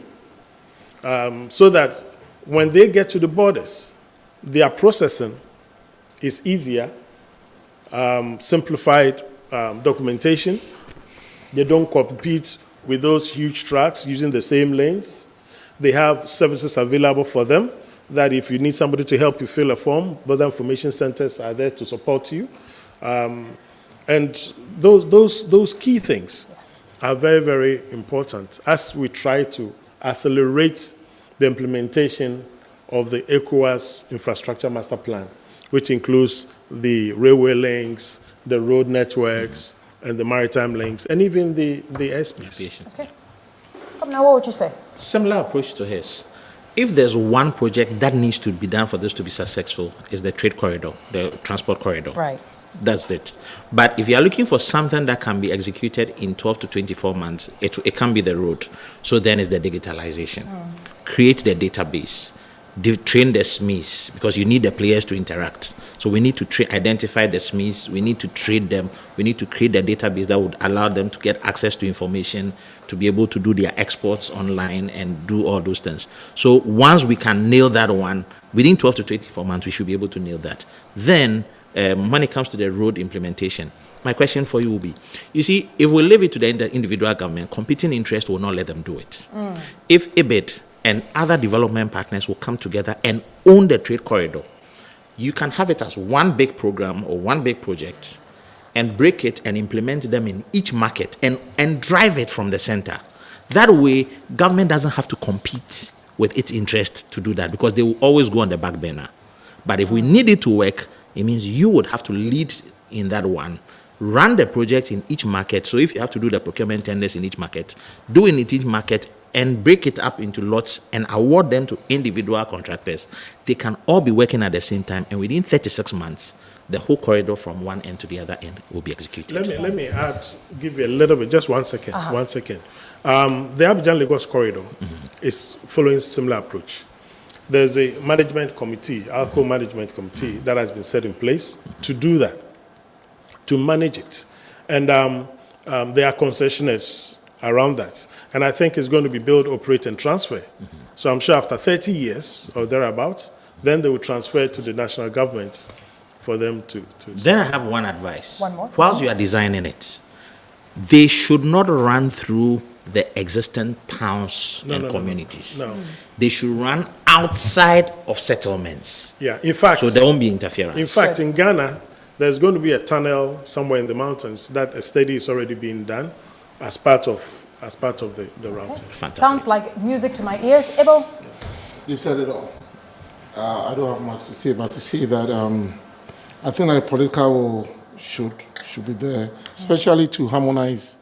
so that when they get to the borders, their processing is easier, simplified documentation. They don't compete with those huge trucks using the same lanes. They have services available for them that if you need somebody to help you fill a form, border information centers are there to support you. And those key things are very, very important as we try to accelerate the implementation of the ECOWAS Infrastructure Master Plan, which includes the railway links, the road networks, and the maritime links, and even the airspace. Okay. Now, what would you say? Similar approach to his. If there's one project that needs to be done for this to be successful, is the trade corridor, the transport corridor. Right. That's it. But if you are looking for something that can be executed in 12 to 24 months, it can be the road. So then it's the digitalization. Create the database. Train the SMEs, because you need the players to interact. So we need to identify the SMEs, we need to trade them, we need to create a database that would allow them to get access to information, to be able to do their exports online and do all those things. So once we can nail that one, within 12 to 24 months, we should be able to nail that. Then, when it comes to the road implementation, my question for you will be, you see, if we leave it to the individual government, competing interests will not let them do it. If EBID and other development partners will come together and own the trade corridor, you can have it as one big program or one big project and break it and implement them in each market and drive it from the center. That way, government doesn't have to compete with its interest to do that because they will always go on the back burner. But if we need it to work, it means you would have to lead in that one, run the project in each market. So if you have to do the procurement tenders in each market, do it in each market and break it up into lots and award them to individual contractors. They can all be working at the same time, and within 36 months, the whole corridor from one end to the other end will be executed. Let me add, give you a little bit, just 1 second, 1 second. The Abidjan-Lagos corridor is following a similar approach. There's a management committee, ALCO management committee, that has been set in place to do that, to manage it. And there are concessionaires around that. And I think it's going to be build, operate, and transfer. So I'm sure after 30 years or thereabouts, then they will transfer it to the national government for them to Then I have one advice. One more. Whilst you are designing it, they should not run through the existing towns and communities. No. They should run outside of settlements. Yeah, in fact, So there won't be interference. in fact, in Ghana, there's going to be a tunnel somewhere in the mountains that a study is already being done as part of the routing. Fantastic. Sounds like music to my ears. Ibo? You've said it all. I don't have much to say, but to say that I think that political will should be there, especially to harmonize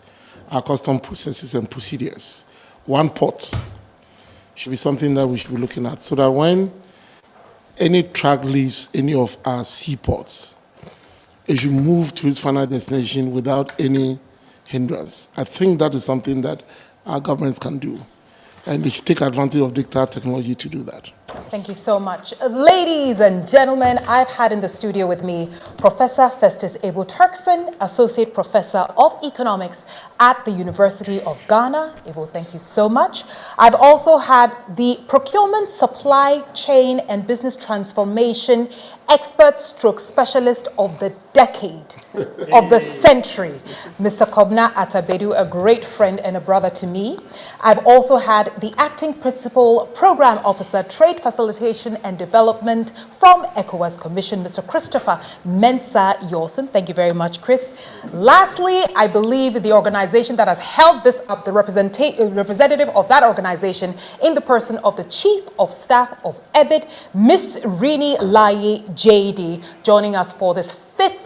our custom processes and procedures. One port should be something that we should be looking at, so that when any truck leaves any of our seaports, it should move to its final destination without any hindrance. I think that is something that our governments can do, and they should take advantage of digital technology to do that. Thank you so much. Ladies and gentlemen, I've had in the studio with me Professor Festus Ebo Turkson, Associate Professor of Economics at the University of Ghana. Ebo, thank you so much. I've also had the Procurement, Supply Chain and Business Transformation expert stroke specialist of the decade, of the century, Mr. Kobna Atabedu, a great friend and a brother to me. I've also had the Acting Principal Program Officer, Trade Facilitation and Development from ECOWAS Commission, Mr. Christopher Mensah Yawson. Thank you very much, Chris. Lastly, I believe the organization that has held this up, the representative of that organization in the person of the Chief of Staff of EBID, Miss Rini Laye JD, joining us for this 5th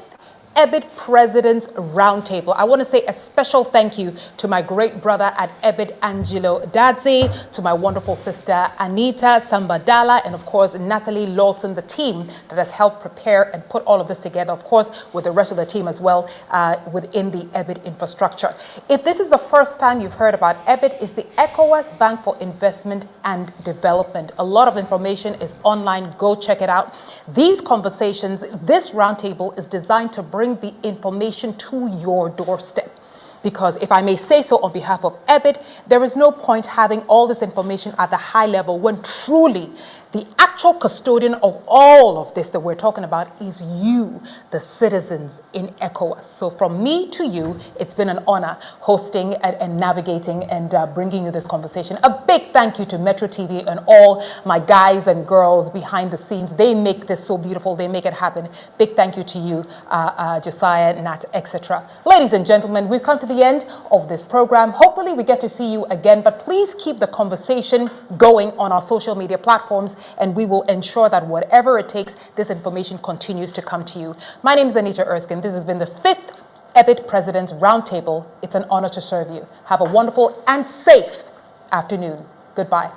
EBID President's Roundtable. I want to say a special thank you to my great brother at EBID, Angelo Dadzi, to my wonderful sister Anita Sambadala, and of course Natalie Lawson, the team that has helped prepare and put all of this together, of course with the rest of the team as well within the EBID infrastructure. If this is the first time you've heard about EBID, it's the ECOWAS Bank for Investment and Development. A lot of information is online. Go check it out. These conversations, this roundtable is designed to bring the information to your doorstep. Because if I may say so on behalf of EBID, there is no point having all this information at the high level when truly the actual custodian of all of this that we're talking about is you, the citizens in ECOWAS. So from me to you, it's been an honor hosting and navigating and bringing you this conversation. A big thank you to Metro TV and all my guys and girls behind the scenes. They make this so beautiful. They make it happen. Big thank you to you, Josiah, Nat, etc. Ladies and gentlemen, we've come to the end of this program. Hopefully we get to see you again, but please keep the conversation going on our social media platforms, and we will ensure that whatever it takes, this information continues to come to you. My name is Anita Erskine. This has been the 5th EBID President's Roundtable. It's an honor to serve you. Have a wonderful and safe afternoon. Goodbye.